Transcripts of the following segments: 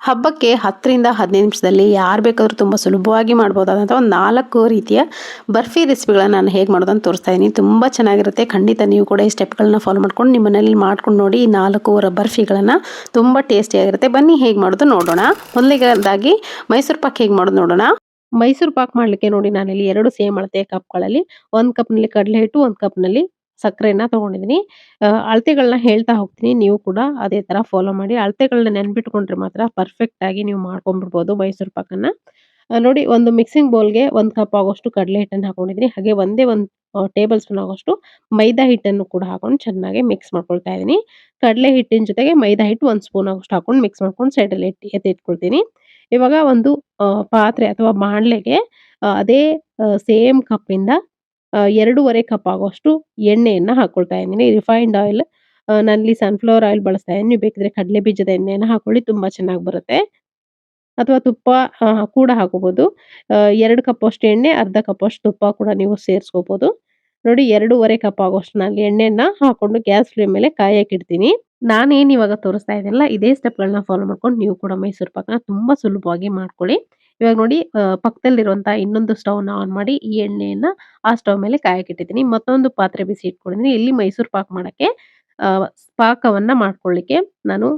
ಹಬ್ಬಕ್ಕೆ 10ರಿಂದ 15 ನಿಮಿಷದಲ್ಲಿ ಯಾರು ಬೇಕಾದರೂ ತುಂಬ ಸುಲಭವಾಗಿ ಮಾಡ್ಬೋದಾದಂಥ ಒಂದು 4 ರೀತಿಯ ಬರ್ಫಿ ರೆಸಿಪಿಗಳನ್ನ ನಾನು ಹೇಗೆ ಮಾಡೋದಂತ ತೋರಿಸ್ತಾ ಇದ್ದೀನಿ. ತುಂಬ ಚೆನ್ನಾಗಿರುತ್ತೆ. ಖಂಡಿತ ನೀವು ಕೂಡ ಈ ಸ್ಟೆಪ್ಗಳನ್ನ ಫಾಲೋ ಮಾಡ್ಕೊಂಡು ನಿಮ್ಮ ಮನೇಲಿ ಮಾಡ್ಕೊಂಡು ನೋಡಿ. ಈ 4 ಬರ್ಫಿಗಳನ್ನು ತುಂಬ ಟೇಸ್ಟಿಯಾಗಿರುತ್ತೆ. ಬನ್ನಿ ಹೇಗೆ ಮಾಡೋದು ನೋಡೋಣ. ಮೊದಲಿಗದಾಗಿ ಮೈಸೂರು ಪಾಕ್ ಹೇಗೆ ಮಾಡೋದು ನೋಡೋಣ. ಮೈಸೂರು ಪಾಕ್ ಮಾಡಲಿಕ್ಕೆ ನೋಡಿ ನಾನಿಲ್ಲಿ 2 ಸೇಮ್ ಅಳತೆಯ ಕಪ್ಗಳಲ್ಲಿ 1 ಕಪ್ನಲ್ಲಿ ಕಡಲೆ ಹಿಟ್ಟು, 1 ಕಪ್ನಲ್ಲಿ ಸಕ್ಕರೆನ ತಗೊಂಡಿದ್ದೀನಿ. ಅಳತೆಗಳನ್ನ ಹೇಳ್ತಾ ಹೋಗ್ತೀನಿ. ನೀವು ಕೂಡ ಅದೇ ತರ ಫಾಲೋ ಮಾಡಿ. ಅಳತೆಗಳನ್ನ ನೆನ್ಪಿಟ್ಕೊಂಡ್ರೆ ಮಾತ್ರ ಪರ್ಫೆಕ್ಟ್ ಆಗಿ ನೀವು ಮಾಡ್ಕೊಂಡ್ಬಿಡ್ಬೋದು ಮೈಸೂರು ಪಾಕನ್ನ. ನೋಡಿ ಒಂದು ಮಿಕ್ಸಿಂಗ್ ಬೌಲ್‌ಗೆ 1 ಕಪ್ ಆಗೋಷ್ಟು ಕಡಲೆ ಹಿಟ್ಟನ್ನ ಹಾಕೊಂಡಿದ್ದೀನಿ. ಹಾಗೆ ಒಂದೇ 1 ಟೇಬಲ್ ಸ್ಪೂನ್ ಆಗೋಷ್ಟು ಮೈದಾ ಹಿಟ್ಟನ್ನು ಕೂಡ ಹಾಕೊಂಡು ಚೆನ್ನಾಗಿ ಮಿಕ್ಸ್ ಮಾಡ್ಕೊಳ್ತಾ ಇದ್ದೀನಿ. ಕಡಲೆ ಹಿಟ್ಟಿನ ಜೊತೆಗೆ ಮೈದಾ ಹಿಟ್ಟು 1 ಸ್ಪೂನ್ ಆಗೋಷ್ಟು ಹಾಕೊಂಡು ಮಿಕ್ಸ್ ಮಾಡ್ಕೊಂಡು ಸೈಡಲ್ಲಿ ಎತ್ತಿಟ್ಕೊಳ್ತೀನಿ. ಇವಾಗ ಒಂದು ಪಾತ್ರೆ ಅಥವಾ ಬಾಣಲೆಗೆ ಅದೇ ಸೇಮ್ ಕಪ್ಪಿಂದ 2.5 ಕಪ್ ಆಗುವಷ್ಟು ಎಣ್ಣೆಯನ್ನ ಹಾಕೊಳ್ತಾ ಇದ್ದೀನಿ. ರಿಫೈನ್ಡ್ ಆಯಿಲ್, ನಾನಿಲ್ಲಿ ಸನ್‌ಫ್ಲವರ್ ಆಯಿಲ್ ಬಳಸ್ತಾ ಇದ್ದೀನಿ. ನೀವು ಬೇಕಿದ್ರೆ ಕಡಲೆ ಬೀಜದ ಎಣ್ಣೆಯನ್ನ ಹಾಕೊಳ್ಳಿ, ತುಂಬಾ ಚೆನ್ನಾಗಿ ಬರುತ್ತೆ. ಅಥವಾ ತುಪ್ಪ ಕೂಡ ಹಾಕೋಬಹುದು. 2 ಕಪ್ ಅಷ್ಟು ಎಣ್ಣೆ, ಅರ್ಧ ಕಪ್ ಅಷ್ಟು ತುಪ್ಪ ಕೂಡ ನೀವು ಸೇರಿಸ್ಕೋಬಹುದು. ನೋಡಿ 2.5 ಕಪ್ ಆಗುವಷ್ಟು ನಾನು ಎಣ್ಣೆಯನ್ನ ಹಾಕೊಂಡು ಗ್ಯಾಸ್ ಫ್ಲೇಮ್ ಮೇಲೆ ಕಾಯಕ್ಕಿಡ್ತೀನಿ. ನಾನೇನ್ ಇವಾಗ ತೋರಿಸ್ತಾ ಇದ್ದೀನಲ್ಲ, ಇದೇ ಸ್ಟೆಪ್‌ಗಳನ್ನ ಫಾಲೋ ಮಾಡ್ಕೊಂಡು ನೀವು ಕೂಡ ಮೈಸೂರು ಪಾಕನ ತುಂಬಾ ಸುಲಭವಾಗಿ ಮಾಡ್ಕೊಳ್ಳಿ. ಇವಾಗ ನೋಡಿ ಪಕ್ಕದಲ್ಲಿರುವಂತಹ ಇನ್ನೊಂದು ಸ್ಟವ್‌ನ ಆನ್ ಮಾಡಿ ಈ ಎಣ್ಣೆಯನ್ನ ಆ ಸ್ಟವ್ ಮೇಲೆ ಕಾಯಕ್ಕಿಟ್ಟಿದ್ದೀನಿ. ಮತ್ತೊಂದು ಪಾತ್ರೆ ಬಿಸಿ ಇಟ್ಕೊಂಡಿದ್ದೀನಿ. ಇಲ್ಲಿ ಮೈಸೂರು ಪಾಕ್ ಮಾಡಕ್ಕೆ ಪಾಕವನ್ನ ಮಾಡ್ಕೊಳ್ಳಿಕ್ಕೆ ನಾನು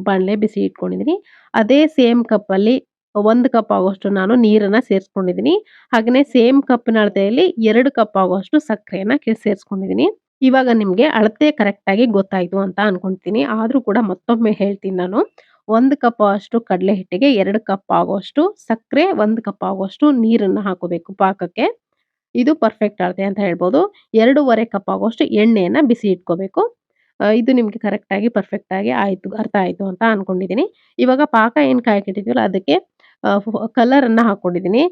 ಬಾಣಲೆ ಬಿಸಿ ಇಟ್ಕೊಂಡಿದ್ದೀನಿ. ಅದೇ ಸೇಮ್ ಕಪ್ಪಲ್ಲಿ 1 ಕಪ್ ಆಗುವಷ್ಟು ನಾನು ನೀರನ್ನ ಸೇರಿಸ್ಕೊಂಡಿದ್ದೀನಿ. ಹಾಗೇನೇ ಸೇಮ್ ಕಪ್ಪಿನ ಅಳತೆಯಲ್ಲಿ 2 ಕಪ್ ಆಗುವಷ್ಟು ಸಕ್ಕರೆಯನ್ನ ಸೇರಿಸ್ಕೊಂಡಿದ್ದೀನಿ. ಇವಾಗ ನಿಮ್ಗೆ ಅಳತೆ ಕರೆಕ್ಟ್ ಆಗಿ ಗೊತ್ತಾಯ್ತು ಅಂತ ಅನ್ಕೊಂತೀನಿ. ಆದ್ರೂ ಕೂಡ ಮತ್ತೊಮ್ಮೆ ಹೇಳ್ತೀನಿ ನಾನು. 1 ಕಪ್ ಅಷ್ಟು ಕಡಲೆ ಹಿಟ್ಟಿಗೆ 2 ಕಪ್ ಆಗುವಷ್ಟು ಸಕ್ಕರೆ, 1 ಕಪ್ ಆಗುವಷ್ಟು ನೀರನ್ನ ಹಾಕೋಬೇಕು ಪಾಕಕ್ಕೆ. ಇದು ಪರ್ಫೆಕ್ಟ್ ಅಳತೆ ಅಂತ ಹೇಳ್ಬೋದು. 2.5 ಕಪ್ ಆಗುವಷ್ಟು ಎಣ್ಣೆಯನ್ನ ಬಿಸಿ ಇಟ್ಕೋಬೇಕು. ಇದು ನಿಮ್ಗೆ ಕರೆಕ್ಟ್ ಆಗಿ ಪರ್ಫೆಕ್ಟ್ ಆಗಿ ಆಯ್ತು, ಅರ್ಥ ಆಯ್ತು ಅಂತ ಅನ್ಕೊಂಡಿದ್ದೀನಿ. ಇವಾಗ ಪಾಕ ಏನ್ ಕಾಯಕ್ಕಿಟ್ಟಿದ್ವಲ್ಲ ಅದಕ್ಕೆ ಕಲರ್ ಅನ್ನ ಹಾಕೊಂಡಿದ್ದೀನಿ.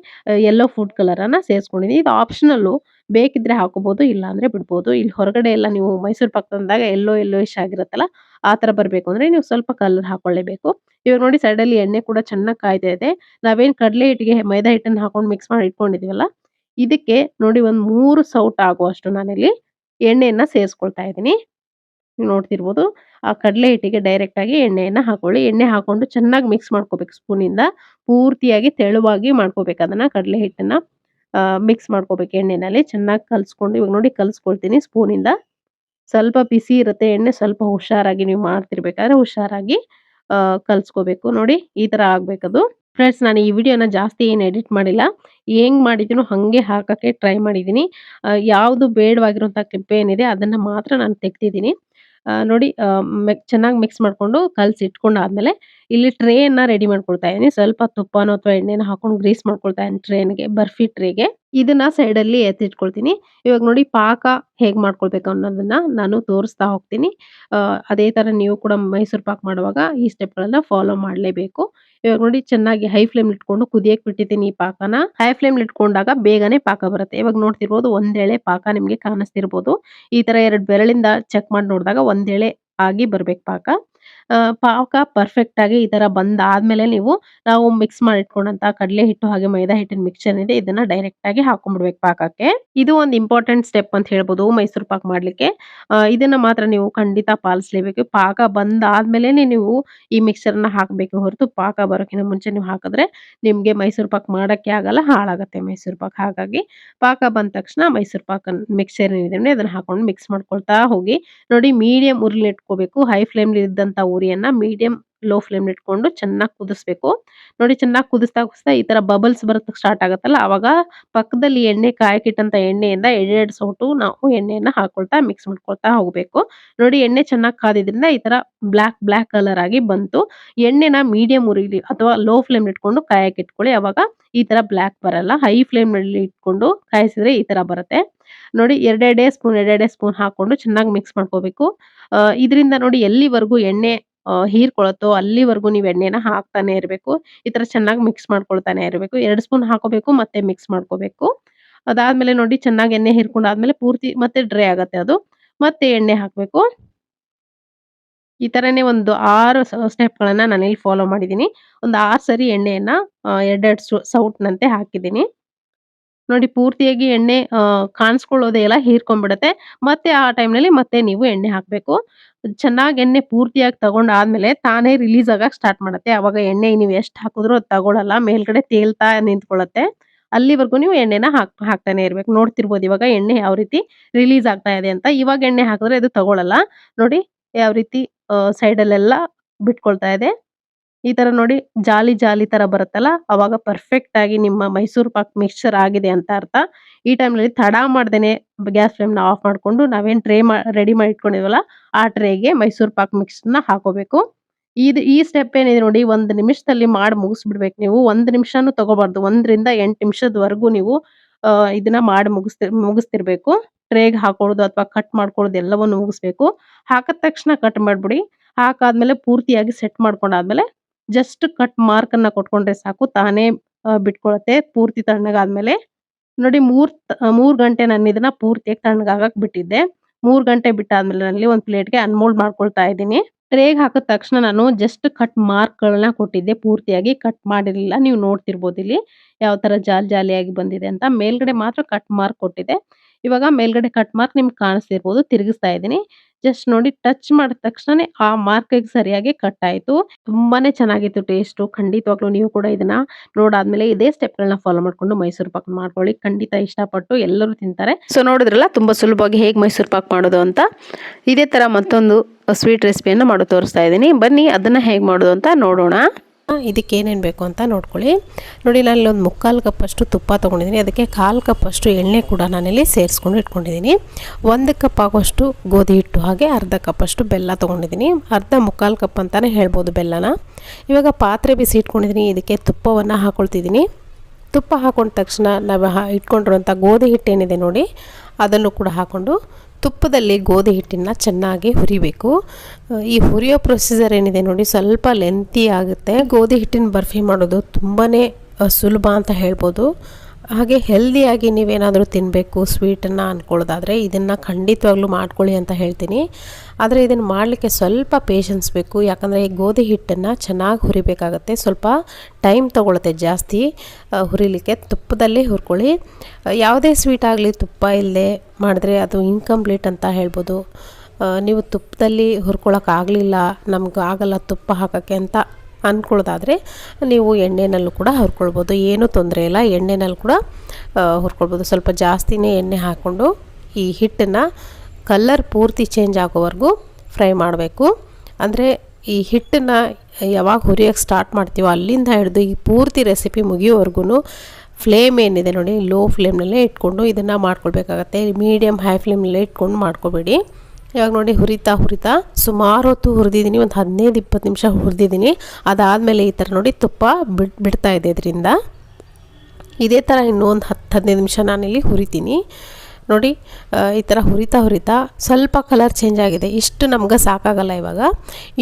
ಯೆಲ್ಲೋ ಫುಡ್ ಕಲರ್ ಅನ್ನ ಸೇರಿಸ್ಕೊಂಡಿದ್ದೀನಿ. ಇದು ಆಪ್ಷನಲ್ಲು. ಬೇಕಿದ್ರೆ ಹಾಕೋಬಹುದು, ಇಲ್ಲ ಅಂದ್ರೆ ಬಿಡ್ಬೋದು. ಇಲ್ಲಿ ಹೊರಗಡೆ ಎಲ್ಲ ನೀವು ಮೈಸೂರು ಪಾಕ್ ತಂದಾಗ ಯೆಲ್ಲೋಯಿಶ್ ಆಗಿರುತ್ತಲ್ಲ, ಆ ತರ ಬರ್ಬೇಕು ಅಂದ್ರೆ ನೀವು ಸ್ವಲ್ಪ ಕಲರ್ ಹಾಕೊಳ್ಳೇಬೇಕು. ಇವಾಗ ನೋಡಿ ಸೈಡಲ್ಲಿ ಎಣ್ಣೆ ಕೂಡ ಚೆನ್ನಾಗಿ ಕಾಯ್ತಾ ಇದೆ. ನಾವೇನ್ ಕಡಲೆ ಹಿಟ್ಟಿಗೆ ಮೈದಾ ಹಿಟ್ಟನ್ನ ಹಾಕೊಂಡು ಮಿಕ್ಸ್ ಮಾಡಿ ಇಟ್ಕೊಂಡಿದೀವಲ್ಲ, ಇದಕ್ಕೆ ನೋಡಿ ಒಂದು 3 ಸೌಟ್ ಆಗುವಷ್ಟು ನಾನಿಲ್ಲಿ ಎಣ್ಣೆಯನ್ನ ಸೇರಿಸ್ಕೊಳ್ತಾ ಇದ್ದೀನಿ. ನೀವು ನೋಡ್ತಿರ್ಬೋದು. ಆ ಕಡಲೆ ಹಿಟ್ಟಿಗೆ ಡೈರೆಕ್ಟ್ ಆಗಿ ಎಣ್ಣೆಯನ್ನ ಹಾಕೊಳ್ಳಿ. ಎಣ್ಣೆ ಹಾಕೊಂಡು ಚೆನ್ನಾಗಿ ಮಿಕ್ಸ್ ಮಾಡ್ಕೋಬೇಕು ಸ್ಪೂನಿಂದ. ಪೂರ್ತಿಯಾಗಿ ತೆಳುವಾಗಿ ಮಾಡ್ಕೋಬೇಕು ಅದನ್ನ ಕಡಲೆ ಹಿಟ್ಟನ್ನ. ಮಿಕ್ಸ್ ಮಾಡ್ಕೋಬೇಕು ಎಣ್ಣೆನಲ್ಲಿ. ಚೆನ್ನಾಗಿ ಕಲ್ಸ್ಕೊಂಡು ಇವಾಗ ನೋಡಿ ಕಲ್ಸ್ಕೊಳ್ತೀನಿ ಸ್ಪೂನಿಂದ. ಸ್ವಲ್ಪ ಬಿಸಿ ಇರುತ್ತೆ ಎಣ್ಣೆ, ಸ್ವಲ್ಪ ಹುಷಾರಾಗಿ ನೀವು ಮಾಡ್ತಿರ್ಬೇಕಾದ್ರೆ ಹುಷಾರಾಗಿ ಕಲ್ಸ್ಕೋಬೇಕು. ನೋಡಿ ಈ ತರ ಆಗ್ಬೇಕದು. ಫ್ರೆಂಡ್ಸ್, ನಾನು ಈ ವಿಡಿಯೋನ ಜಾಸ್ತಿ ಏನು ಎಡಿಟ್ ಮಾಡಿಲ್ಲ. ಹೆಂಗ್ ಮಾಡಿದ್ದೀನೋ ಹಂಗೆ ಹಾಕಕ್ಕೆ ಟ್ರೈ ಮಾಡಿದ್ದೀನಿ. ಯಾವುದು ಬೇಡವಾಗಿರುವಂಥ ಕ್ಲಿಪ್ ಏನಿದೆ ಅದನ್ನ ಮಾತ್ರ ನಾನು ತೆಗ್ದಿದ್ದೀನಿ. ನೋಡಿ ಚೆನ್ನಾಗಿ ಮಿಕ್ಸ್ ಮಾಡ್ಕೊಂಡು ಕಲ್ಸಿಟ್ಕೊಂಡಾದ್ಮೇಲೆ ಇಲ್ಲಿ ಟ್ರೇಯನ್ನ ರೆಡಿ ಮಾಡ್ಕೊಳ್ತಾ ಇದೀನಿ. ಸ್ವಲ್ಪ ತುಪ್ಪನೋ ಅಥವಾ ಎಣ್ಣೆನೋ ಹಾಕೊಂಡು ಗ್ರೀಸ್ ಮಾಡ್ಕೊಳ್ತಾ ಇದೀನಿ ಟ್ರೇನ್‌ಗೆ, ಬರ್ಫಿ ಟ್ರೇಗೆ. ಇದನ್ನ ಸೈಡಲ್ಲಿ ಎತ್ತಿಟ್ಕೊಳ್ತೀನಿ. ಇವಾಗ ನೋಡಿ ಪಾಕ ಹೇಗ್ ಮಾಡ್ಕೊಳ್ಬೇಕು ಅನ್ನೋದನ್ನ ನಾನು ತೋರಿಸ್ತಾ ಹೋಗ್ತೀನಿ. ಅದೇ ತರ ನೀವು ಕೂಡ ಮೈಸೂರು ಪಾಕ್ ಮಾಡುವಾಗ ಈ ಸ್ಟೆಪ್‌ಗಳನ್ನ ಫಾಲೋ ಮಾಡ್ಲೇಬೇಕು. ಇವಾಗ ನೋಡಿ ಚೆನ್ನಾಗಿ ಹೈ ಫ್ಲೇಮ್ ಇಟ್ಕೊಂಡು ಕುದಿಯಕ್ ಬಿಟ್ಟಿದ್ದೀನಿ ಈ ಪಾಕನ. ಹೈ ಫ್ಲೇಮ್ ಇಟ್ಕೊಂಡಾಗ ಬೇಗನೆ ಪಾಕ ಬರುತ್ತೆ. ಇವಾಗ ನೋಡ್ತಿರ್ಬೋದು, ಒಂದೆಳೆ ಪಾಕ ನಿಮ್ಗೆ ಕಾಣಿಸ್ತಿರ್ಬೋದು. ಈ ತರ 2 ಬೆರಳಿಂದ ಚೆಕ್ ಮಾಡಿ ನೋಡಿದಾಗ ಒಂದೆಳೆ ಆಗಿ ಬರ್ಬೇಕು ಪಾಕ. ಪಾಕ ಪರ್ಫೆಕ್ಟ್ ಆಗಿ ಈ ತರ ಬಂದಾದ್ಮೇಲೆ ನಾವು ಮಿಕ್ಸ್ ಮಾಡಿ ಇಟ್ಕೊಂಡಂತ ಕಡಲೆ ಹಿಟ್ಟು ಹಾಗೆ ಮೈದಾ ಹಿಟ್ಟಿನ ಮಿಕ್ಸ್ಚರ್ ಇದೆ, ಇದನ್ನ ಡೈರೆಕ್ಟ್ ಆಗಿ ಹಾಕೊಂಡ್ಬಿಡ್ಬೇಕು ಪಾಕಕ್ಕೆ. ಇದು ಒಂದು ಇಂಪಾರ್ಟೆಂಟ್ ಸ್ಟೆಪ್ ಅಂತ ಹೇಳ್ಬೋದು ಮೈಸೂರು ಪಾಕ್ ಮಾಡ್ಲಿಕ್ಕೆ. ಇದನ್ನ ಮಾತ್ರ ನೀವು ಖಂಡಿತ ಪಾಲಿಸಲೇಬೇಕು. ಪಾಕ ಬಂದಾದ್ಮೇಲೆನೆ ನೀವು ಈ ಮಿಕ್ಸ್ಚರ್‌ನ ಹಾಕ್ಬೇಕು ಹೊರತು ಪಾಕ ಬರೋಕ್ಕಿಂತ ಮುಂಚೆ ನೀವು ಹಾಕಿದ್ರೆ ನಿಮ್ಗೆ ಮೈಸೂರು ಪಾಕ್ ಮಾಡಕ್ಕೆ ಆಗಲ್ಲ, ಹಾಳಾಗತ್ತೆ ಮೈಸೂರು ಪಾಕ್. ಹಾಗಾಗಿ ಪಾಕ ಬಂದ ತಕ್ಷಣ ಮೈಸೂರು ಪಾಕ್ ಮಿಕ್ಸ್ಚರ್ ಏನಿದೆ ಅದನ್ನ ಹಾಕೊಂಡು ಮಿಕ್ಸ್ ಮಾಡ್ಕೊಳ್ತಾ ಹೋಗಿ. ನೋಡಿ ಮೀಡಿಯಂ ಉರಿಲಿ ಇಟ್ಕೋಬೇಕು. ಹೈ ಫ್ಲೇಮ್‌ಲಿ ಇದ್ದಂತ ಉರಿಯನ್ನ ಮೀಡಿಯಂ ಲೋ ಫ್ಲೇಮ್‌ಲಿ ಇಟ್ಕೊಂಡು ಚೆನ್ನಾಗಿ ಕುದಿಸ್ಬೇಕು. ನೋಡಿ ಚೆನ್ನಾಗಿ ಕುದಿಸ್ತಾ ಕುದಿಸ್ತಾ ಈ ತರ ಬಬಲ್ಸ್ ಬರೋದಕ್ಕೆ ಸ್ಟಾರ್ಟ್ ಆಗುತ್ತಲ್ಲ, ಅವಾಗ ಪಕ್ಕದಲ್ಲಿ ಎಣ್ಣೆ ಕಾಯಕ್ಕಿಟ್ಟಂತ ಎಣ್ಣೆಯಿಂದ 2 ಸೌಟು ನಾವು ಎಣ್ಣೆಯನ್ನ ಹಾಕೊಳ್ತಾ ಮಿಕ್ಸ್ ಮಾಡ್ಕೊಳ್ತಾ ಹೋಗ್ಬೇಕು. ನೋಡಿ ಎಣ್ಣೆ ಚೆನ್ನಾಗಿ ಕಾದಿದ್ರಿಂದ ಈ ತರ ಬ್ಲಾಕ್ ಕಲರ್ ಆಗಿ ಬಂತು. ಎಣ್ಣೆನ ಮೀಡಿಯಂ ಉರಿಲಿ ಅಥವಾ ಲೋ ಫ್ಲೇಮ್ ಇಟ್ಕೊಂಡು ಕಾಯಕ್ಕೆ ಇಟ್ಕೊಳ್ಳಿ. ಅವಾಗ ಈ ತರ ಬ್ಲಾಕ್ ಬರಲ್ಲ. ಹೈ ಫ್ಲೇಮ್ ನಲ್ಲಿ ಇಟ್ಕೊಂಡು ಕಾಯಿಸಿದ್ರೆ ಈ ತರ ಬರುತ್ತೆ. ನೋಡಿ ಎರಡೆರಡೇ ಸ್ಪೂನ್ ಹಾಕೊಂಡು ಚೆನ್ನಾಗಿ ಮಿಕ್ಸ್ ಮಾಡ್ಕೋಬೇಕು. ಇದರಿಂದ ನೋಡಿ ಎಲ್ಲಿವರೆಗೂ ಎಣ್ಣೆ ಹೀರ್ಕೊಳ್ಳುತ್ತೋ ಅಲ್ಲಿವರೆಗೂ ನೀವು ಎಣ್ಣೆನ ಹಾಕ್ತಾನೆ ಇರ್ಬೇಕು. ಈ ತರ ಚೆನ್ನಾಗಿ ಮಿಕ್ಸ್ ಮಾಡ್ಕೊಳ್ತಾನೆ ಇರ್ಬೇಕು. 2 ಸ್ಪೂನ್ ಹಾಕೋಬೇಕು, ಮತ್ತೆ ಮಿಕ್ಸ್ ಮಾಡ್ಕೋಬೇಕು. ಅದಾದ್ಮೇಲೆ ನೋಡಿ ಚೆನ್ನಾಗಿ ಎಣ್ಣೆ ಹೀರ್ಕೊಂಡಾದ್ಮೇಲೆ ಪೂರ್ತಿ ಮತ್ತೆ ಡ್ರೈ ಆಗತ್ತೆ ಅದು. ಮತ್ತೆ ಎಣ್ಣೆ ಹಾಕ್ಬೇಕು. ಈ ತರನೇ ಒಂದು 6 ಸ್ಟೆಪ್‌ಗಳನ್ನ ನಾನಿಲ್ಲಿ ಫಾಲೋ ಮಾಡಿದ್ದೀನಿ. ಒಂದು 6 ಸರಿ ಎಣ್ಣೆಯನ್ನ ಎರಡೆರಡು ಸೌಟ್‌ನಂತೆ ಹಾಕಿದ್ದೀನಿ. ನೋಡಿ ಪೂರ್ತಿಯಾಗಿ ಎಣ್ಣೆ ಕಾಣಿಸ್ಕೊಳ್ಳೋದೇ ಇಲ್ಲ, ಹೀರ್ಕೊಂಡ್ಬಿಡುತ್ತೆ. ಮತ್ತೆ ಆ ಟೈಮ್‌ನಲ್ಲಿ ಮತ್ತೆ ನೀವು ಎಣ್ಣೆ ಹಾಕ್ಬೇಕು. ಚೆನ್ನಾಗಿ ಎಣ್ಣೆ ಪೂರ್ತಿಯಾಗಿ ತಗೊಂಡಾದ್ಮೇಲೆ ತಾನೇ ರಿಲೀಸ್ ಆಗಕ್ಕೆ ಸ್ಟಾರ್ಟ್ ಮಾಡುತ್ತೆ. ಅವಾಗ ಎಣ್ಣೆ ನೀವು ಎಷ್ಟು ಹಾಕಿದ್ರೂ ಅದು ತಗೊಳಲ್ಲ. ಮೇಲ್ಗಡೆ ತೇಲ್ತಾ ನಿಂತ್ಕೊಳ್ಳುತ್ತೆ. ಅಲ್ಲಿವರೆಗೂ ನೀವು ಎಣ್ಣೆನ ಹಾಕ್ತಾನೆ ಇರ್ಬೇಕು. ನೋಡ್ತಿರ್ಬೋದು ಇವಾಗ ಎಣ್ಣೆ ಯಾವ ರೀತಿ ರಿಲೀಸ್ ಆಗ್ತಾ ಇದೆ ಅಂತ. ಇವಾಗ ಎಣ್ಣೆ ಹಾಕಿದ್ರೆ ಅದು ತಗೊಳಲ್ಲ. ನೋಡಿ ಯಾವ ರೀತಿ ಸೈಡಲ್ಲೆಲ್ಲ ಬಿಟ್ಕೊಳ್ತಾ ಇದೆ. ಈ ತರ ನೋಡಿ ಜಾಲಿ ಜಾಲಿ ತರ ಬರುತ್ತಲ್ಲ, ಅವಾಗ ಪರ್ಫೆಕ್ಟ್ ಆಗಿ ನಿಮ್ಮ ಮೈಸೂರು ಪಾಕ್ ಮಿಕ್ಸ್ಚರ್ ಆಗಿದೆ ಅಂತ ಅರ್ಥ. ಈ ಟೈಮ್‌ನಲ್ಲಿ ತಡ ಮಾಡ್ದೇನೆ ಗ್ಯಾಸ್ ಫ್ಲೇಮ್‌ನ ಆಫ್ ಮಾಡ್ಕೊಂಡು ನಾವೇನ್ ಟ್ರೇ ರೆಡಿ ಮಾಡಿ ಇಟ್ಕೊಂಡಿದ್ವಲ್ಲ, ಆ ಟ್ರೇಗೆ ಮೈಸೂರು ಪಾಕ್ ಮಿಕ್ಸ್‌ನ ಹಾಕೋಬೇಕು. ಈ ಸ್ಟೆಪ್ ಏನಿದೆ ನೋಡಿ 1 ನಿಮಿಷದಲ್ಲಿ ಮಾಡಿ ಮುಗಿಸ್ಬಿಡ್ಬೇಕು ನೀವು. 1 ನಿಮಿಷನೂ ತಗೋಬಾರ್ದು. 1 ರಿಂದ 8 ನಿಮಿಷದವರೆಗೂ ನೀವು ಇದನ್ನ ಮಾಡಿ ಮುಗಿಸ್ತಿರ್ಬೇಕು. ಟ್ರೇಗೆ ಹಾಕೊಳ್ಳೋದು ಅಥವಾ ಕಟ್ ಮಾಡ್ಕೊಳ್ಳೋದು ಎಲ್ಲವನ್ನು ಮುಗಿಸ್ಬೇಕು. ಹಾಕಿದ ತಕ್ಷಣ ಕಟ್ ಮಾಡ್ಬಿಡಿ. ಹಾಕಾದ್ಮೇಲೆ ಪೂರ್ತಿಯಾಗಿ ಸೆಟ್ ಮಾಡ್ಕೊಂಡಾದ್ಮೇಲೆ ಜಸ್ಟ್ ಕಟ್ ಮಾರ್ಕ್ ಅನ್ನ ಕೊಟ್ಕೊಂಡ್ರೆ ಸಾಕು. ತಾನೇ ಬಿಟ್ಕೊಳತ್ತೆ ಪೂರ್ತಿ ತಣ್ಣಗಾದ್ಮೇಲೆ. ನೋಡಿ 3 ಗಂಟೆ ನಾನು ಇದನ್ನ ಪೂರ್ತಿಯಾಗಿ ತಣ್ಣಗಾಗಕ್ ಬಿಟ್ಟಿದ್ದೆ. 3 ಗಂಟೆ ಬಿಟ್ಟಾದ್ಮೇಲೆ ನಾನಿಲ್ಲಿ ಒಂದು ಪ್ಲೇಟ್‌ಗೆ ಅನ್ಮೋಲ್ಡ್ ಮಾಡ್ಕೊಳ್ತಾ ಇದ್ದೀನಿ. ಟ್ರೇಗೆ ಹಾಕಿದ ತಕ್ಷಣ ನಾನು ಜಸ್ಟ್ ಕಟ್ ಮಾರ್ಕ್‌ಗಳನ್ನ ಕೊಟ್ಟಿದ್ದೆ, ಪೂರ್ತಿಯಾಗಿ ಕಟ್ ಮಾಡಿರ್ಲಿಲ್ಲ. ನೀವು ನೋಡ್ತಿರ್ಬೋದು ಇಲ್ಲಿ ಯಾವ ತರ ಜಾಲಿ ಜಾಲಿಯಾಗಿ ಬಂದಿದೆ ಅಂತ. ಮೇಲ್ಗಡೆ ಮಾತ್ರ ಕಟ್ ಮಾರ್ಕ್ ಕೊಟ್ಟಿದ್ದೆ. ಇವಾಗ ಮೇಲ್ಗಡೆ ಕಟ್ ಮಾರ್ಕ್ ನಿಮ್ಗೆ ಕಾಣಿಸ್ತಿರ್ಬೋದು. ತಿರುಗಿಸ್ತಾ ಇದ್ದೀನಿ. ಜಸ್ಟ್ ನೋಡಿ ಟಚ್ ಮಾಡಿದ ತಕ್ಷಣನೇ ಆ ಮಾರ್ಕ್‌ಗೆ ಸರಿಯಾಗಿ ಕಟ್ ಆಯ್ತು. ತುಂಬಾನೇ ಚೆನ್ನಾಗಿತ್ತು ಟೇಸ್ಟು. ಖಂಡಿತವಾಗ್ಲೂ ನೀವು ಕೂಡ ಇದನ್ನ ನೋಡಾದ್ಮೇಲೆ ಇದೇ ಸ್ಟೆಪ್‌ಗಳನ್ನ ಫಾಲೋ ಮಾಡ್ಕೊಂಡು ಮೈಸೂರು ಪಾಕ್ ಮಾಡ್ಕೊಳ್ಳಿ. ಖಂಡಿತ ಇಷ್ಟಪಟ್ಟು ಎಲ್ಲರೂ ತಿಂತಾರೆ. ಸೊ ನೋಡಿದ್ರಲ್ಲ ತುಂಬಾ ಸುಲಭವಾಗಿ ಹೇಗೆ ಮೈಸೂರು ಪಾಕ್ ಮಾಡೋದು ಅಂತ. ಇದೇ ತರ ಮತ್ತೊಂದು ಸ್ವೀಟ್ ರೆಸಿಪಿಯನ್ನು ಮಾಡಿ ತೋರಿಸ್ತಾ ಇದ್ದೀನಿ. ಬನ್ನಿ ಅದನ್ನ ಹೇಗೆ ಮಾಡೋದು ಅಂತ ನೋಡೋಣ. ಇದಕ್ಕೆ ಏನೇನು ಬೇಕು ಅಂತ ನೋಡ್ಕೊಳ್ಳಿ. ನೋಡಿ ನಾನಿಲ್ಲಿ ಒಂದು 3/4 ಕಪ್ಪಷ್ಟು ತುಪ್ಪ ತೊಗೊಂಡಿದ್ದೀನಿ. ಅದಕ್ಕೆ 1/4 ಕಪ್ಪಷ್ಟು ಎಣ್ಣೆ ಕೂಡ ನಾನಿಲ್ಲಿ ಸೇರಿಸ್ಕೊಂಡು ಇಟ್ಕೊಂಡಿದ್ದೀನಿ. 1 ಕಪ್ ಆಗೋಷ್ಟು ಗೋಧಿ ಹಿಟ್ಟು, ಹಾಗೆ ಅರ್ಧ ಕಪ್ಪಷ್ಟು ಬೆಲ್ಲ ತೊಗೊಂಡಿದ್ದೀನಿ. ಅರ್ಧ 3/4 ಕಪ್ ಅಂತಲೇ ಹೇಳ್ಬೋದು ಬೆಲ್ಲನ. ಇವಾಗ ಪಾತ್ರೆ ಬಿಸಿ ಇಟ್ಕೊಂಡಿದ್ದೀನಿ. ಇದಕ್ಕೆ ತುಪ್ಪವನ್ನು ಹಾಕ್ಕೊಳ್ತಿದ್ದೀನಿ. ತುಪ್ಪ ಹಾಕೊಂಡ ತಕ್ಷಣ ನಾವು ಇಟ್ಕೊಂಡಿರುವಂಥ ಗೋಧಿ ಹಿಟ್ಟೇನಿದೆ ನೋಡಿ, ಅದನ್ನು ಕೂಡ ಹಾಕ್ಕೊಂಡು ತುಪ್ಪದಲ್ಲಿ ಗೋಧಿ ಹಿಟ್ಟನ್ನು ಚೆನ್ನಾಗಿ ಹುರಿಬೇಕು. ಈ ಹುರಿಯೋ ಪ್ರೊಸೀಜರ್ ಏನಿದೆ ನೋಡಿ ಸ್ವಲ್ಪ ಲೆಂತಿ ಆಗುತ್ತೆ. ಗೋಧಿ ಹಿಟ್ಟಿನ ಬರ್ಫಿ ಮಾಡೋದು ತುಂಬಾ ಸುಲಭ ಅಂತ ಹೇಳ್ಬೋದು. ಹಾಗೆ ಹೆಲ್ದಿಯಾಗಿ ನೀವೇನಾದರೂ ತಿನ್ನಬೇಕು ಸ್ವೀಟನ್ನು ಅಂದ್ಕೊಳ್ಳೋದಾದರೆ ಇದನ್ನು ಖಂಡಿತವಾಗ್ಲೂ ಮಾಡ್ಕೊಳ್ಳಿ ಅಂತ ಹೇಳ್ತೀನಿ. ಆದರೆ ಇದನ್ನು ಮಾಡಲಿಕ್ಕೆ ಸ್ವಲ್ಪ ಪೇಷನ್ಸ್ ಬೇಕು. ಯಾಕಂದರೆ ಈ ಗೋಧಿ ಹಿಟ್ಟನ್ನು ಚೆನ್ನಾಗಿ ಹುರಿಬೇಕಾಗತ್ತೆ. ಸ್ವಲ್ಪ ಟೈಮ್ ತೊಗೊಳುತ್ತೆ ಜಾಸ್ತಿ ಹುರಿಲಿಕ್ಕೆ. ತುಪ್ಪದಲ್ಲಿ ಹುರ್ಕೊಳ್ಳಿ. ಯಾವುದೇ ಸ್ವೀಟ್ ಆಗಲಿ ತುಪ್ಪ ಇಲ್ಲದೆ ಮಾಡಿದ್ರೆ ಅದು ಇನ್ಕಂಪ್ಲೀಟ್ ಅಂತ ಹೇಳ್ಬೋದು. ನೀವು ತುಪ್ಪದಲ್ಲಿ ಹುರ್ಕೊಳ್ಳೋಕ್ಕಾಗಲಿಲ್ಲ, ನಮ್ಗೆ ಆಗಲ್ಲ ತುಪ್ಪ ಹಾಕೋಕ್ಕೆ ಅಂತ ಅಂದ್ಕೊಳ್ಳೋದಾದರೆ ನೀವು ಎಣ್ಣೆನಲ್ಲೂ ಕೂಡ ಹುರ್ಕೊಳ್ಬೋದು. ಏನೂ ತೊಂದರೆ ಇಲ್ಲ, ಎಣ್ಣೆನಲ್ಲಿ ಕೂಡ ಹುರ್ಕೊಳ್ಬೋದು. ಸ್ವಲ್ಪ ಜಾಸ್ತಿನೇ ಎಣ್ಣೆ ಹಾಕ್ಕೊಂಡು ಈ ಹಿಟ್ಟನ್ನು ಕಲರ್ ಪೂರ್ತಿ ಚೇಂಜ್ ಆಗೋವರೆಗೂ ಫ್ರೈ ಮಾಡಬೇಕು. ಅಂದರೆ ಈ ಹಿಟ್ಟನ್ನು ಯಾವಾಗ ಹುರಿಯೋಕ್ಕೆ ಸ್ಟಾರ್ಟ್ ಮಾಡ್ತೀವೋ ಅಲ್ಲಿಂದ ಹಿಡಿದು ಈ ಪೂರ್ತಿ ರೆಸಿಪಿ ಮುಗಿಯೋವರೆಗೂ ಫ್ಲೇಮ್ ಏನಿದೆ ನೋಡಿ ಲೋ ಫ್ಲೇಮ್ನಲ್ಲೇ ಇಟ್ಕೊಂಡು ಇದನ್ನು ಮಾಡ್ಕೊಳ್ಬೇಕಾಗತ್ತೆ. ಮೀಡಿಯಮ್ ಹೈ ಫ್ಲೇಮ್ನಲ್ಲೇ ಇಟ್ಕೊಂಡು ಮಾಡ್ಕೊಬೇಡಿ. ಇವಾಗ ನೋಡಿ ಹುರಿತಾ ಸುಮಾರು ಹೊತ್ತು ಹುರಿದಿದ್ದೀನಿ. ಒಂದು 15-20 ನಿಮಿಷ ಹುರಿದಿದ್ದೀನಿ. ಅದಾದಮೇಲೆ ಈ ಥರ ನೋಡಿ ತುಪ್ಪ ಬಿಡ್ತಾ ಇದೆ ಇದರಿಂದ. ಇದೇ ಥರ ಇನ್ನೂ ಒಂದು 10-15 ನಿಮಿಷ ನಾನಿಲ್ಲಿ ಹುರಿತೀನಿ. ನೋಡಿ ಈ ಥರ ಹುರಿತಾ ಸ್ವಲ್ಪ ಕಲರ್ ಚೇಂಜ್ ಆಗಿದೆ. ಇಷ್ಟು ನಮ್ಗೆ ಸಾಕಾಗಲ್ಲ. ಇವಾಗ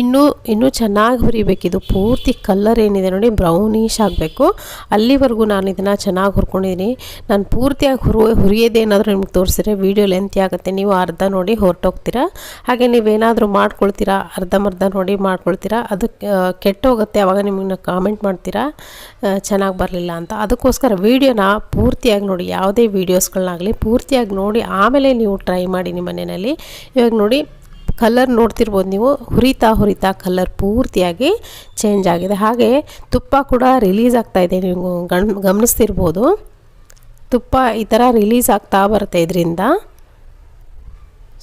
ಇನ್ನೂ ಚೆನ್ನಾಗಿ ಹುರಿಬೇಕಿದು. ಪೂರ್ತಿ ಕಲರ್ ಏನಿದೆ ನೋಡಿ ಬ್ರೌನಿಶ್ ಆಗಬೇಕು. ಅಲ್ಲಿವರೆಗೂ ನಾನು ಇದನ್ನು ಚೆನ್ನಾಗಿ ಹುರ್ಕೊಂಡಿದ್ದೀನಿ. ನಾನು ಪೂರ್ತಿಯಾಗಿ ಹುರಿಯೋದೇನಾದರೂ ನಿಮ್ಗೆ ತೋರಿಸಿದ್ರೆ ವೀಡಿಯೋ ಲೆಂತಿ ಆಗುತ್ತೆ. ನೀವು ಅರ್ಧ ನೋಡಿ ಹೊರಟೋಗ್ತೀರಾ. ಹಾಗೆ ನೀವೇನಾದರೂ ಮಾಡ್ಕೊಳ್ತೀರಾ ಅರ್ಧಂಬರ್ಧ ನೋಡಿ ಮಾಡ್ಕೊಳ್ತೀರಾ, ಅದು ಕೆಟ್ಟೋಗುತ್ತೆ. ಆವಾಗ ನಿಮ್ಮನ್ನ ಕಾಮೆಂಟ್ ಮಾಡ್ತೀರಾ ಚೆನ್ನಾಗಿ ಬರಲಿಲ್ಲ ಅಂತ. ಅದಕ್ಕೋಸ್ಕರ ವೀಡಿಯೋನ ಪೂರ್ತಿಯಾಗಿ ನೋಡಿ, ಯಾವುದೇ ವೀಡಿಯೋಸ್ಗಳನ್ನಾಗಲಿ ಪೂರ್ತಿಯಾಗಿ ನೋಡಿ ಆಮೇಲೆ ನೀವು ಟ್ರೈ ಮಾಡಿ ನಿಮ್ಮ ಮನೆಯಲ್ಲಿ. ಇವಾಗ ನೋಡಿ ಕಲರ್ ನೋಡ್ತಿರ್ಬೋದು ನೀವು, ಹುರಿತಾ ಕಲರ್ ಪೂರ್ತಿಯಾಗಿ ಚೇಂಜ್ ಆಗಿದೆ. ಹಾಗೆ ತುಪ್ಪ ಕೂಡ ರಿಲೀಸ್ ಆಗ್ತಾ ಇದೆ. ನೀವು ಗಮನಿಸ್ತಿರ್ಬೋದು ತುಪ್ಪ ಈ ಥರ ರಿಲೀಸ್ ಆಗ್ತಾ ಬರುತ್ತೆ ಇದರಿಂದ.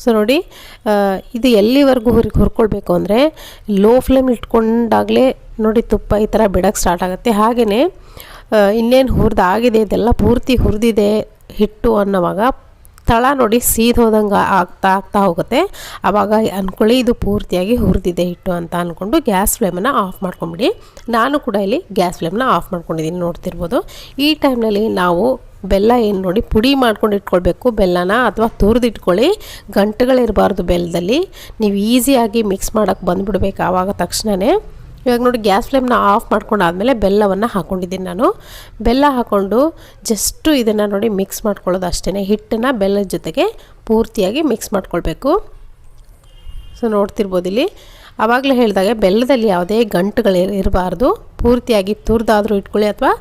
ಸೊ ನೋಡಿ ಇದು ಎಲ್ಲಿವರೆಗೂ ಹುರ್ಕೊಳ್ಬೇಕು ಅಂದರೆ ಲೋ ಫ್ಲೇಮ್ ಇಟ್ಕೊಂಡಾಗಲೇ ನೋಡಿ ತುಪ್ಪ ಈ ಥರ ಬಿಡೋಕ್ಕೆ ಸ್ಟಾರ್ಟ್ ಆಗುತ್ತೆ. ಹಾಗೆಯೇ ಇನ್ನೇನು ಹುರಿದಾಗಿದೆ ಇದೆಲ್ಲ ಪೂರ್ತಿ ಹುರಿದಿದೆ ಹಿಟ್ಟು ಅನ್ನೋವಾಗ ತಳ ನೋಡಿ ಸೀದೋದಂಗೆ ಆಗ್ತಾ ಹೋಗುತ್ತೆ. ಆವಾಗ ಅಂದ್ಕೊಳ್ಳಿ ಇದು ಪೂರ್ತಿಯಾಗಿ ಹುರಿದಿದೆ ಹಿಟ್ಟು ಅಂತ ಅಂದ್ಕೊಂಡು ಗ್ಯಾಸ್ ಫ್ಲೇಮನ್ನು ಆಫ್ ಮಾಡ್ಕೊಂಬಿಡಿ. ನಾನು ಕೂಡ ಇಲ್ಲಿ ಗ್ಯಾಸ್ ಫ್ಲೇಮನ್ನ ಆಫ್ ಮಾಡ್ಕೊಂಡಿದ್ದೀನಿ, ನೋಡ್ತಿರ್ಬೋದು. ಈ ಟೈಮ್ನಲ್ಲಿ ನಾವು ಬೆಲ್ಲ ಏನು ನೋಡಿ ಪುಡಿ ಮಾಡ್ಕೊಂಡು ಇಟ್ಕೊಳ್ಬೇಕು. ಬೆಲ್ಲನ ಅಥವಾ ತುರಿದಿಟ್ಕೊಳ್ಳಿ, ಗಂಟುಗಳಿರಬಾರ್ದು ಬೆಲ್ಲದಲ್ಲಿ. ನೀವು ಈಸಿಯಾಗಿ ಮಿಕ್ಸ್ ಮಾಡೋಕ್ಕೆ ಬಂದುಬಿಡ್ಬೇಕು ಆವಾಗ ತಕ್ಷಣವೇ. ಇವಾಗ ನೋಡಿ ಗ್ಯಾಸ್ ಫ್ಲೇಮ್ನ ಆಫ್ ಮಾಡ್ಕೊಂಡಾದ್ಮೇಲೆ ಬೆಲ್ಲವನ್ನು ಹಾಕ್ಕೊಂಡಿದ್ದೀನಿ ನಾನು. ಬೆಲ್ಲ ಹಾಕ್ಕೊಂಡು ಜಸ್ಟು ಇದನ್ನು ನೋಡಿ ಮಿಕ್ಸ್ ಮಾಡ್ಕೊಳ್ಳೋದು ಅಷ್ಟೇ. ಹಿಟ್ಟನ್ನು ಬೆಲ್ಲದ ಜೊತೆಗೆ ಪೂರ್ತಿಯಾಗಿ ಮಿಕ್ಸ್ ಮಾಡ್ಕೊಳ್ಬೇಕು. ಸೊ ನೋಡ್ತಿರ್ಬೋದು ಇಲ್ಲಿ ಆವಾಗಲೇ ಹೇಳಿದಾಗೆ ಬೆಲ್ಲದಲ್ಲಿ ಯಾವುದೇ ಗಂಟುಗಳು ಇರಬಾರ್ದು. ಪೂರ್ತಿಯಾಗಿ ತುರಿದಾದರೂ ಇಟ್ಕೊಳ್ಳಿ ಅಥವಾ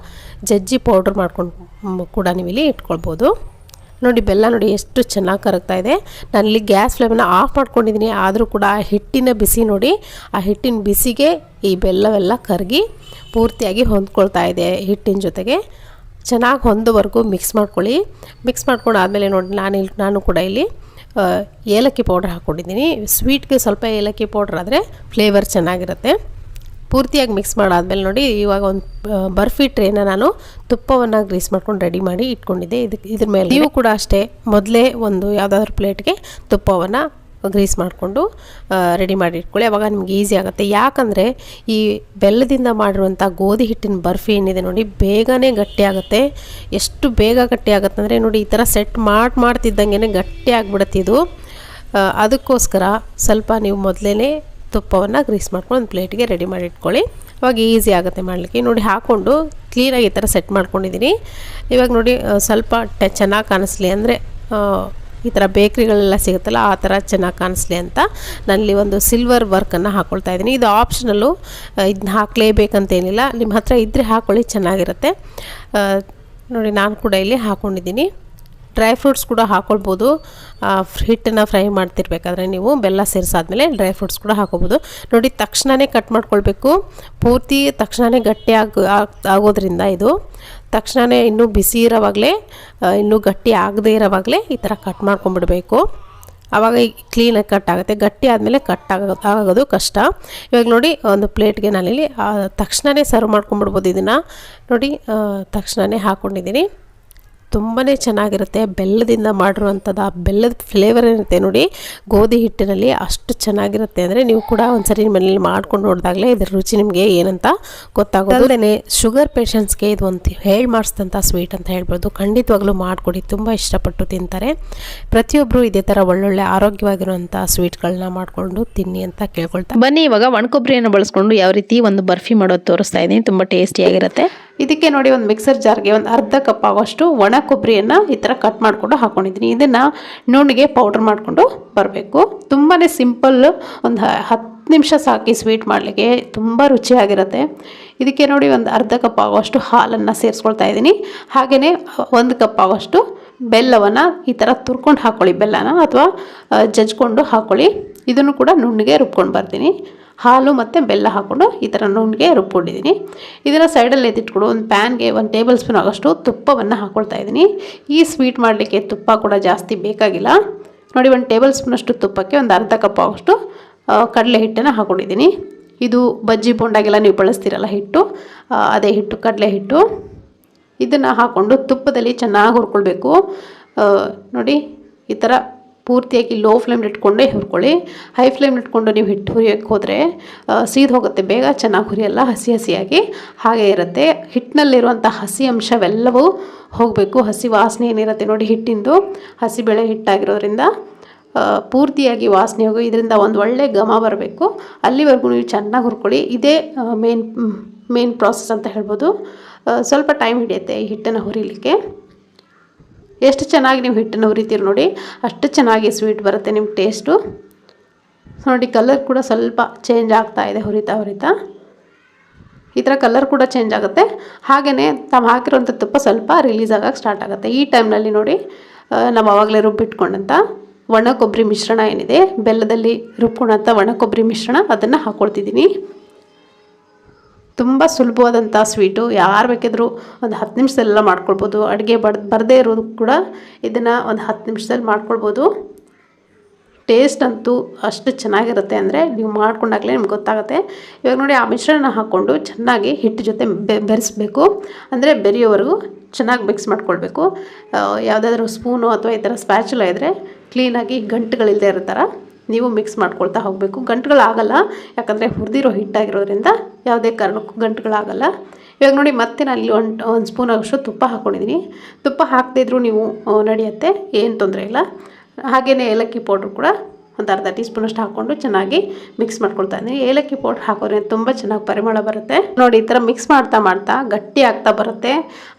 ಜಜ್ಜಿ ಪೌಡ್ರ್ ಮಾಡ್ಕೊಂಡು ಕೂಡ ನೀವು ಇಲ್ಲಿ ಇಟ್ಕೊಳ್ಬೋದು. ನೋಡಿ ಬೆಲ್ಲ ನೋಡಿ ಎಷ್ಟು ಚೆನ್ನಾಗಿ ಕರಗ್ತಾ ಇದೆ. ನಾನಿಲ್ಲಿ ಗ್ಯಾಸ್ ಫ್ಲೇಮನ್ನು ಆಫ್ ಮಾಡ್ಕೊಂಡಿದ್ದೀನಿ, ಆದರೂ ಕೂಡ ಆ ಹಿಟ್ಟಿನ ಬಿಸಿ ನೋಡಿ, ಆ ಹಿಟ್ಟಿನ ಬಿಸಿಗೆ ಈ ಬೆಲ್ಲವೆಲ್ಲ ಕರಗಿ ಪೂರ್ತಿಯಾಗಿ ಹೊಂದ್ಕೊಳ್ತಾ ಇದೆ ಹಿಟ್ಟಿನ ಜೊತೆಗೆ. ಚೆನ್ನಾಗಿ ಹೊಂದೋವರೆಗೂ ಮಿಕ್ಸ್ ಮಾಡ್ಕೊಳ್ಳಿ. ಮಿಕ್ಸ್ ಮಾಡ್ಕೊಂಡು ಆದಮೇಲೆ ನೋಡಿ ನಾನು ಕೂಡ ಇಲ್ಲಿ ಏಲಕ್ಕಿ ಪೌಡ್ರ್ ಹಾಕ್ಕೊಂಡಿದ್ದೀನಿ. ಸ್ವೀಟ್ಗೆ ಸ್ವಲ್ಪ ಏಲಕ್ಕಿ ಪೌಡ್ರ್ ಆದರೆ ಫ್ಲೇವರ್ ಚೆನ್ನಾಗಿರುತ್ತೆ. ಪೂರ್ತಿಯಾಗಿ ಮಿಕ್ಸ್ ಮಾಡಾದ್ಮೇಲೆ ನೋಡಿ ಇವಾಗ ಒಂದು ಬರ್ಫಿ ಟ್ರೇನ ನಾನು ತುಪ್ಪವನ್ನು ಗ್ರೀಸ್ ಮಾಡ್ಕೊಂಡು ರೆಡಿ ಮಾಡಿ ಇಟ್ಕೊಂಡಿದ್ದೆ. ಇದ್ರ ಮೇಲೆ ನೀವು ಕೂಡ ಅಷ್ಟೇ ಮೊದಲೇ ಒಂದು ಯಾವುದಾದ್ರೂ ಪ್ಲೇಟ್ಗೆ ತುಪ್ಪವನ್ನು ಗ್ರೀಸ್ ಮಾಡಿಕೊಂಡು ರೆಡಿ ಮಾಡಿ ಇಟ್ಕೊಳ್ಳಿ. ಆವಾಗ ನಿಮ್ಗೆ ಈಸಿ ಆಗುತ್ತೆ. ಯಾಕಂದರೆ ಈ ಬೆಲ್ಲದಿಂದ ಮಾಡಿರುವಂಥ ಗೋಧಿ ಹಿಟ್ಟಿನ ಬರ್ಫಿ ಏನಿದೆ ನೋಡಿ ಬೇಗನೆ ಗಟ್ಟಿ ಆಗುತ್ತೆ. ಎಷ್ಟು ಬೇಗ ಗಟ್ಟಿ ಆಗುತ್ತೆ ಅಂದರೆ ನೋಡಿ ಈ ಥರ ಸೆಟ್ ಮಾಡ್ತಿದ್ದಂಗೆ ಗಟ್ಟಿ ಆಗಿಬಿಡುತ್ತೆ ಇದು. ಅದಕ್ಕೋಸ್ಕರ ಸ್ವಲ್ಪ ನೀವು ಮೊದಲೇ ತುಪ್ಪವನ್ನು ಗ್ರೀಸ್ ಮಾಡ್ಕೊಂಡು ಒಂದು ಪ್ಲೇಟ್ಗೆ ರೆಡಿ ಮಾಡಿ ಇಟ್ಕೊಳ್ಳಿ. ಅವಾಗ ಈಸಿ ಆಗುತ್ತೆ ಮಾಡಲಿಕ್ಕೆ. ನೋಡಿ ಹಾಕ್ಕೊಂಡು ಕ್ಲೀನಾಗಿ ಈ ಥರ ಸೆಟ್ ಮಾಡ್ಕೊಂಡಿದ್ದೀನಿ. ಇವಾಗ ನೋಡಿ ಸ್ವಲ್ಪ ಚೆನ್ನಾಗಿ ಕಾಣಿಸ್ಲಿ ಅಂದರೆ ಈ ಥರ ಬೇಕ್ರಿಗಳೆಲ್ಲ ಸಿಗುತ್ತಲ್ಲ ಆ ಥರ ಚೆನ್ನಾಗಿ ಕಾಣಿಸ್ಲಿ ಅಂತ ನಾನಿಲ್ಲಿ ಒಂದು ಸಿಲ್ವರ್ ವರ್ಕನ್ನು ಹಾಕ್ಕೊಳ್ತಾ ಇದ್ದೀನಿ. ಇದು ಆಪ್ಷನಲ್ಲು, ಇದನ್ನ ಹಾಕಲೇಬೇಕಂತೇನಿಲ್ಲ, ನಿಮ್ಮ ಹತ್ರ ಇದ್ದರೆ ಹಾಕ್ಕೊಳ್ಳಿ, ಚೆನ್ನಾಗಿರುತ್ತೆ. ನೋಡಿ ನಾನು ಕೂಡ ಇಲ್ಲಿ ಹಾಕ್ಕೊಂಡಿದ್ದೀನಿ. ಡ್ರೈ ಫ್ರೂಟ್ಸ್ ಕೂಡ ಹಾಕ್ಕೊಳ್ಬೋದು. ಹಿಟ್ಟನ್ನು ಫ್ರೈ ಮಾಡ್ತಿರ್ಬೇಕಾದ್ರೆ ನೀವು ಬೆಲ್ಲ ಸೇರಿಸಾದ್ಮೇಲೆ ಡ್ರೈ ಫ್ರೂಟ್ಸ್ ಕೂಡ ಹಾಕೋಬೋದು. ನೋಡಿ ತಕ್ಷಣವೇ ಕಟ್ ಮಾಡ್ಕೊಳ್ಬೇಕು. ಪೂರ್ತಿ ತಕ್ಷಣವೇ ಗಟ್ಟಿ ಆಗೋದ್ರಿಂದ ಇದು ತಕ್ಷಣವೇ ಇನ್ನೂ ಬಿಸಿ ಇರೋವಾಗಲೇ, ಇನ್ನೂ ಗಟ್ಟಿ ಆಗದೇ ಇರೋವಾಗಲೇ ಈ ಥರ ಕಟ್ ಮಾಡ್ಕೊಂಬಿಡಬೇಕು. ಆವಾಗ ಕ್ಲೀನಾಗಿ ಕಟ್ ಆಗುತ್ತೆ. ಗಟ್ಟಿ ಆದಮೇಲೆ ಕಟ್ ಆಗೋದು ಕಷ್ಟ. ಇವಾಗ ನೋಡಿ ಒಂದು ಪ್ಲೇಟ್ಗೆ ನಾನಿಲ್ಲಿ ತಕ್ಷಣವೇ ಸರ್ವ್ ಮಾಡ್ಕೊಂಬಿಡ್ಬೋದು. ಇದನ್ನು ನೋಡಿ ತಕ್ಷಣವೇ ಹಾಕ್ಕೊಂಡಿದ್ದೀನಿ. ತುಂಬಾ ಚೆನ್ನಾಗಿರುತ್ತೆ. ಬೆಲ್ಲದಿಂದ ಮಾಡಿರುವಂಥದ್ದು ಆ ಬೆಲ್ಲದ ಫ್ಲೇವರ್ ಇರುತ್ತೆ ನೋಡಿ ಗೋಧಿ ಹಿಟ್ಟಿನಲ್ಲಿ, ಅಷ್ಟು ಚೆನ್ನಾಗಿರುತ್ತೆ. ಅಂದರೆ ನೀವು ಕೂಡ ಒಂದ್ಸರಿ ಮನೇಲಿ ಮಾಡ್ಕೊಂಡು ನೋಡಿದಾಗಲೇ ಇದ್ರ ರುಚಿ ನಿಮಗೆ ಏನಂತ ಗೊತ್ತಾಗೋದು. ಅಲ್ಲದೆ ಶುಗರ್ ಪೇಷಂಟ್ಸ್ಗೆ ಇದು ಒಂದು ಹೇಳಿ ಮಾಡಿಸಿದಂಥ ಸ್ವೀಟ್ ಅಂತ ಹೇಳ್ಬೋದು. ಖಂಡಿತವಾಗ್ಲೂ ಮಾಡಿಕೊಡಿ, ತುಂಬ ಇಷ್ಟಪಟ್ಟು ತಿಂತಾರೆ. ಪ್ರತಿಯೊಬ್ಬರು ಇದೇ ಥರ ಒಳ್ಳೊಳ್ಳೆ ಆರೋಗ್ಯವಾಗಿರುವಂಥ ಸ್ವೀಟ್ಗಳನ್ನ ಮಾಡಿಕೊಂಡು ತಿನ್ನಿ ಅಂತ ಕೇಳ್ಕೊಳ್ತಾರೆ. ಬನ್ನಿ ಇವಾಗ ಒಣಕೊಬ್ಬರಿಯನ್ನು ಬಳಸ್ಕೊಂಡು ಯಾವ ರೀತಿ ಒಂದು ಬರ್ಫಿ ಮಾಡೋದು ತೋರಿಸ್ತಾ ಇದ್ದೀನಿ. ತುಂಬ ಟೇಸ್ಟಿಯಾಗಿರುತ್ತೆ. ಇದಕ್ಕೆ ನೋಡಿ ಒಂದು ಮಿಕ್ಸರ್ ಜಾರ್ಗೆ ಒಂದು ಅರ್ಧ ಕಪ್ ಆಗೋಷ್ಟು ಒಣ ಕೊಬ್ಬರಿಯನ್ನು ಈ ಥರ ಕಟ್ ಮಾಡಿಕೊಂಡು ಹಾಕ್ಕೊಂಡಿದ್ದೀನಿ. ಇದನ್ನು ನುಣ್ಣಗೆ ಪೌಡ್ರ್ ಮಾಡಿಕೊಂಡು ಬರಬೇಕು. ತುಂಬಾ ಸಿಂಪಲ್, ಒಂದು 10 ನಿಮಿಷ ಸಾಕಿ ಸ್ವೀಟ್ ಮಾಡಲಿಕ್ಕೆ, ತುಂಬ ರುಚಿಯಾಗಿರುತ್ತೆ. ಇದಕ್ಕೆ ನೋಡಿ ಒಂದು ಅರ್ಧ ಕಪ್ ಆಗೋಷ್ಟು ಹಾಲನ್ನು ಸೇರಿಸ್ಕೊಳ್ತಾ ಇದ್ದೀನಿ. ಹಾಗೆಯೇ 1 ಕಪ್ ಆಗೋಷ್ಟು ಬೆಲ್ಲವನ್ನು ಈ ಥರ ತುರ್ಕೊಂಡು ಹಾಕ್ಕೊಳ್ಳಿ, ಬೆಲ್ಲನ ಅಥವಾ ಜಜ್ಕೊಂಡು ಹಾಕ್ಕೊಳ್ಳಿ. ಇದನ್ನು ಕೂಡ ನುಣ್ಣಗೆ ರುಬ್ಕೊಂಡು ಬರ್ತೀನಿ. ಹಾಲು ಮತ್ತು ಬೆಲ್ಲ ಹಾಕ್ಕೊಂಡು ಈ ಥರ ನುಣ್ಣಗೆ ರುಬ್ಕೊಂಡಿದ್ದೀನಿ. ಇದನ್ನು ಸೈಡಲ್ಲಿ ಎತ್ತಿಟ್ಕೊಂಡು ಒಂದು ಪ್ಯಾನ್ಗೆ 1 ಟೇಬಲ್ ಸ್ಪೂನ್ ಆಗೋಷ್ಟು ತುಪ್ಪವನ್ನು ಹಾಕ್ಕೊಳ್ತಾ ಇದ್ದೀನಿ. ಈ ಸ್ವೀಟ್ ಮಾಡಲಿಕ್ಕೆ ತುಪ್ಪ ಕೂಡ ಜಾಸ್ತಿ ಬೇಕಾಗಿಲ್ಲ. ನೋಡಿ 1 ಟೇಬಲ್ ಸ್ಪೂನಷ್ಟು ತುಪ್ಪಕ್ಕೆ ಒಂದು ಅರ್ಧ ಕಪ್ ಆಗೋಷ್ಟು ಕಡಲೆ ಹಿಟ್ಟನ್ನು ಹಾಕ್ಕೊಂಡಿದ್ದೀನಿ. ಇದು ಬಜ್ಜಿ ಬೋಂಡಾಗೆಲ್ಲ ನೀವು ಬಳಸ್ತೀರಲ್ಲ ಹಿಟ್ಟು, ಅದೇ ಹಿಟ್ಟು, ಕಡಲೆ ಹಿಟ್ಟು. ಇದನ್ನು ಹಾಕ್ಕೊಂಡು ತುಪ್ಪದಲ್ಲಿ ಚೆನ್ನಾಗಿ ಹುರ್ಕೊಳ್ಬೇಕು. ನೋಡಿ ಈ ಥರ ಪೂರ್ತಿಯಾಗಿ ಲೋ ಫ್ಲೇಮ್ ಇಟ್ಕೊಂಡೇ ಹುರ್ಕೊಳ್ಳಿ. ಹೈ ಫ್ಲೇಮ್ ಇಟ್ಕೊಂಡು ನೀವು ಹಿಟ್ಟು ಹುರಿಯೋಕ್ಕೆ ಹೋದರೆ ಸೀದು ಹೋಗುತ್ತೆ, ಬೇಗ ಚೆನ್ನಾಗಿ ಹುರಿಯಲ್ಲ, ಹಸಿ ಹಸಿಯಾಗಿ ಹಾಗೆ ಇರುತ್ತೆ. ಹಿಟ್ಟಿನಲ್ಲಿರುವಂಥ ಹಸಿ ಅಂಶವೆಲ್ಲವೂ ಹೋಗಬೇಕು. ಹಸಿ ವಾಸನೆ ಏನಿರುತ್ತೆ ನೋಡಿ ಹಿಟ್ಟಿಂದು, ಹಸಿಬೇಳೆ ಹಿಟ್ಟಾಗಿರೋದ್ರಿಂದ ಪೂರ್ತಿಯಾಗಿ ವಾಸನೆ ಹೋಗಿ ಇದರಿಂದ ಒಂದು ಒಳ್ಳೆ ಘಮ ಬರಬೇಕು. ಅಲ್ಲಿವರೆಗೂ ನೀವು ಚೆನ್ನಾಗಿ ಹುರ್ಕೊಳ್ಳಿ. ಇದೇ ಮೇನ್ ಪ್ರಾಸೆಸ್ ಅಂತ ಹೇಳ್ಬೋದು. ಸ್ವಲ್ಪ ಟೈಮ್ ಹಿಡಿಯುತ್ತೆ ಈ ಹಿಟ್ಟನ್ನು ಹುರಿಲಿಕ್ಕೆ. ಎಷ್ಟು ಚೆನ್ನಾಗಿ ನೀವು ಹಿಟ್ಟನ್ನು ಹುರಿತೀರಿ ನೋಡಿ ಅಷ್ಟು ಚೆನ್ನಾಗಿ ಸ್ವೀಟ್ ಬರುತ್ತೆ ನಿಮ್ಮ ಟೇಸ್ಟು. ನೋಡಿ ಕಲರ್ ಕೂಡ ಸ್ವಲ್ಪ ಚೇಂಜ್ ಆಗ್ತಾ ಇದೆ ಹುರಿತಾ ಈ ಥರ ಕಲರ್ ಕೂಡ ಚೇಂಜ್ ಆಗುತ್ತೆ. ಹಾಗೆಯೇ ತಾವು ಹಾಕಿರೋಂಥ ತುಪ್ಪ ಸ್ವಲ್ಪ ರಿಲೀಸ್ ಆಗೋಕ್ಕೆ ಸ್ಟಾರ್ಟ್ ಆಗುತ್ತೆ. ಈ ಟೈಮ್ನಲ್ಲಿ ನೋಡಿ ನಾವು ಆವಾಗಲೇ ರುಬ್ಬಿಟ್ಕೊಂಡಂಥ ಒಣ ಕೊಬ್ಬರಿ ಮಿಶ್ರಣ ಏನಿದೆ, ಬೆಲ್ಲದಲ್ಲಿ ರುಬ್ಕೊಂಡಂಥ ಒಣ ಕೊಬ್ಬರಿ ಮಿಶ್ರಣ, ಅದನ್ನು ಹಾಕ್ಕೊಳ್ತಿದ್ದೀನಿ. ತುಂಬ ಸುಲಭವಾದಂಥ ಸ್ವೀಟು, ಯಾರು ಬೇಕಿದ್ರೂ ಒಂದು 10 ನಿಮಿಷದಲ್ಲೆಲ್ಲ ಮಾಡ್ಕೊಳ್ಬೋದು. ಅಡುಗೆ ಬರದೇ ಇರೋದು ಕೂಡ ಇದನ್ನು ಒಂದು 10 ನಿಮಿಷದಲ್ಲಿ ಮಾಡ್ಕೊಳ್ಬೋದು. ಟೇಸ್ಟ್ ಅಂತೂ ಅಷ್ಟು ಚೆನ್ನಾಗಿರುತ್ತೆ ಅಂದರೆ ನೀವು ಮಾಡ್ಕೊಂಡಾಗಲೇ ನಿಮ್ಗೆ ಗೊತ್ತಾಗುತ್ತೆ. ಇವಾಗ ನೋಡಿ ಆ ಮಿಶ್ರಣ ಹಾಕ್ಕೊಂಡು ಚೆನ್ನಾಗಿ ಹಿಟ್ಟು ಜೊತೆ ಬೆರೆಸಬೇಕು. ಅಂದರೆ ಬೆರೆಯೋವರೆಗೂ ಚೆನ್ನಾಗಿ ಮಿಕ್ಸ್ ಮಾಡ್ಕೊಳ್ಬೇಕು. ಯಾವುದಾದ್ರೂ ಸ್ಪೂನು ಅಥವಾ ಈ ಥರ ಸ್ಪ್ಯಾಚುಲ ಇದ್ದರೆ ಕ್ಲೀನಾಗಿ ಗಂಟುಗಳಿಲ್ಲದೆ ಇರೋ ಥರ ನೀವು ಮಿಕ್ಸ್ ಮಾಡ್ಕೊಳ್ತಾ ಹೋಗಬೇಕು. ಗಂಟುಗಳಾಗಲ್ಲ, ಯಾಕಂದರೆ ಹುರಿದಿರೋ ಹಿಟ್ಟಾಗಿರೋದ್ರಿಂದ ಯಾವುದೇ ಕಾರಣಕ್ಕೂ ಗಂಟುಗಳಾಗಲ್ಲ. ಇವಾಗ ನೋಡಿ ಮತ್ತೆ ನಾನು ಇಲ್ಲಿ ಒಂದು ಸ್ಪೂನ್ ಆಗೋಷ್ಟು ತುಪ್ಪ ಹಾಕ್ಕೊಂಡಿದ್ದೀನಿ. ತುಪ್ಪ ಹಾಕದೇ ಇದ್ರೂ ನೀವು ನಡೆಯುತ್ತೆ, ಏನು ತೊಂದರೆ ಇಲ್ಲ. ಹಾಗೆಯೇ ಏಲಕ್ಕಿ ಪೌಡ್ರ್ ಕೂಡ ಒಂದು ಅರ್ಧ ಟೀ ಸ್ಪೂನಷ್ಟು ಹಾಕ್ಕೊಂಡು ಚೆನ್ನಾಗಿ ಮಿಕ್ಸ್ ಮಾಡ್ಕೊಳ್ತಾ ಇದ್ದೀನಿ. ಏಲಕ್ಕಿ ಪೌಡ್ರ್ ಹಾಕೋದ್ರೆ ತುಂಬ ಚೆನ್ನಾಗಿ ಪರಿಮಳ ಬರುತ್ತೆ ನೋಡಿ. ಈ ಥರ ಮಿಕ್ಸ್ ಮಾಡ್ತಾ ಮಾಡ್ತಾ ಗಟ್ಟಿ ಆಗ್ತಾ ಬರುತ್ತೆ.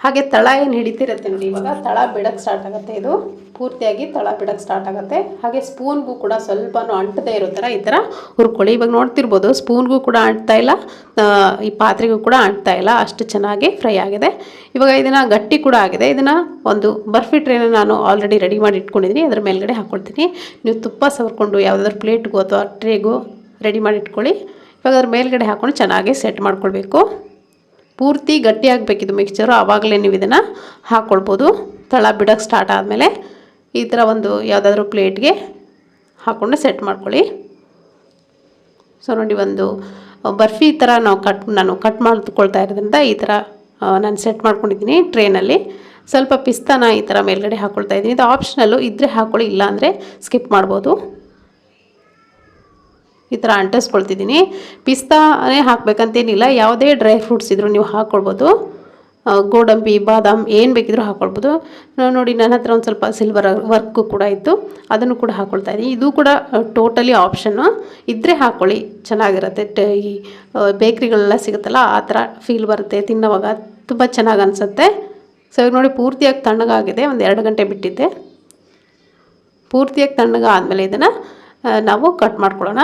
ಹಾಗೆ ತಳ ಏನು ಹಿಡಿತಿರುತ್ತೆ ನೋಡಿ, ಇವಾಗ ತಳ ಬಿಡಕ್ಕೆ ಸ್ಟಾರ್ಟ್ ಆಗುತ್ತೆ. ಇದು ಪೂರ್ತಿಯಾಗಿ ತಳ ಬಿಡಕ್ಕೆ ಸ್ಟಾರ್ಟ್ ಆಗುತ್ತೆ. ಹಾಗೆ ಸ್ಪೂನ್ಗೂ ಕೂಡ ಸ್ವಲ್ಪನೂ ಅಂಟದೇ ಇರೋ ಥರ ಈ ಥರ ಹುರ್ಕೊಳ್ಳಿ. ಇವಾಗ ನೋಡ್ತಿರ್ಬೋದು ಸ್ಪೂನ್ಗೂ ಕೂಡ ಅಂಟ್ತಾ ಇಲ್ಲ, ಈ ಪಾತ್ರೆಗೂ ಕೂಡ ಅಂಟ್ತಾ ಇಲ್ಲ, ಅಷ್ಟು ಚೆನ್ನಾಗಿ ಫ್ರೈ ಆಗಿದೆ. ಇವಾಗ ಇದನ್ನು ಗಟ್ಟಿ ಕೂಡ ಆಗಿದೆ. ಇದನ್ನು ಒಂದು ಬರ್ಫಿ ಟ್ರೇನ ನಾನು ಆಲ್ರೆಡಿ ರೆಡಿ ಮಾಡಿ ಇಟ್ಕೊಂಡಿದ್ದೀನಿ, ಅದರ ಮೇಲ್ಗಡೆ ಹಾಕ್ಕೊಳ್ತೀನಿ. ನೀವು ತುಪ್ಪ ಸವರ್ಕೊಂಡು ಯಾವುದಾದ್ರೂ ಪ್ಲೇಟ್ಗೂ ಅಥವಾ ಟ್ರೇಗೂ ರೆಡಿ ಮಾಡಿ ಇಟ್ಕೊಳ್ಳಿ. ಇವಾಗ ಅದ್ರ ಮೇಲ್ಗಡೆ ಹಾಕ್ಕೊಂಡು ಚೆನ್ನಾಗಿ ಸೆಟ್ ಮಾಡ್ಕೊಳ್ಬೇಕು. ಪೂರ್ತಿ ಗಟ್ಟಿ ಆಗಬೇಕಿದು ಮಿಕ್ಸ್ಚರು, ಆವಾಗಲೇ ನೀವು ಇದನ್ನು ಹಾಕ್ಕೊಳ್ಬೋದು. ತಳ ಬಿಡೋಕ್ಕೆ ಸ್ಟಾರ್ಟ್ ಆದಮೇಲೆ ಈ ಥರ ಒಂದು ಯಾವುದಾದ್ರೂ ಪ್ಲೇಟ್ಗೆ ಹಾಕ್ಕೊಂಡು ಸೆಟ್ ಮಾಡ್ಕೊಳ್ಳಿ. ಸೊ ನೋಡಿ, ಒಂದು ಬರ್ಫಿ ಥರ ನಾನು ಕಟ್ ಮಾಡ್ಕೊಳ್ತಾ ಇರೋದ್ರಿಂದ ಈ ಥರ ನಾನು ಸೆಟ್ ಮಾಡ್ಕೊಂಡಿದ್ದೀನಿ ಟ್ರೇನಲ್ಲಿ. ಸ್ವಲ್ಪ ಪಿಸ್ತಾನ ಈ ಥರ ಮೇಲ್ಗಡೆ ಹಾಕ್ಕೊಳ್ತಾ ಇದ್ದೀನಿ. ಇದು ಆಪ್ಷನಲ್ಲು, ಇದ್ದರೆ ಹಾಕ್ಕೊಳ್ಳಿ, ಇಲ್ಲ ಅಂದರೆ ಸ್ಕಿಪ್ ಮಾಡ್ಬೋದು. ಈ ಥರ ಅಂಟಿಸ್ಕೊಳ್ತಿದ್ದೀನಿ. ಪಿಸ್ತಾನೇ ಹಾಕಬೇಕಂತೇನಿಲ್ಲ, ಯಾವುದೇ ಡ್ರೈ ಫ್ರೂಟ್ಸ್ ಇದ್ದರೂ ನೀವು ಹಾಕ್ಕೊಳ್ಬೋದು. ಗೋಡಂಬಿ, ಬಾದಾಮ್ ಏನು ಬೇಕಿದ್ರೂ ಹಾಕ್ಕೊಳ್ಬೋದು. ನೋಡಿ, ನನ್ನ ಹತ್ರ ಒಂದು ಸ್ವಲ್ಪ ಸಿಲ್ವರ್ ವರ್ಕು ಕೂಡ ಇತ್ತು, ಅದನ್ನು ಕೂಡ ಹಾಕ್ಕೊಳ್ತಾ ಇದ್ದೀನಿ. ಇದು ಕೂಡ ಟೋಟಲಿ ಆಪ್ಷನ್ನು, ಇದ್ದರೆ ಹಾಕ್ಕೊಳ್ಳಿ, ಚೆನ್ನಾಗಿರುತ್ತೆ. ಈ ಬೇಕ್ರಿಗಳೆಲ್ಲ ಸಿಗುತ್ತಲ್ಲ ಆ ಥರ ಫೀಲ್ ಬರುತ್ತೆ, ತಿನ್ನೋವಾಗ ತುಂಬ ಚೆನ್ನಾಗಿ ಅನಿಸುತ್ತೆ. ಸೊ ಇವಾಗ ನೋಡಿ, ಪೂರ್ತಿಯಾಗಿ ತಣ್ಣಗಾಗಿದೆ. ಒಂದು 2 ಗಂಟೆ ಬಿಟ್ಟಿದ್ದೆ. ಪೂರ್ತಿಯಾಗಿ ತಣ್ಣಗಾದ್ಮೇಲೆ ಇದನ್ನು ನಾವು ಕಟ್ ಮಾಡ್ಕೊಳ್ಳೋಣ.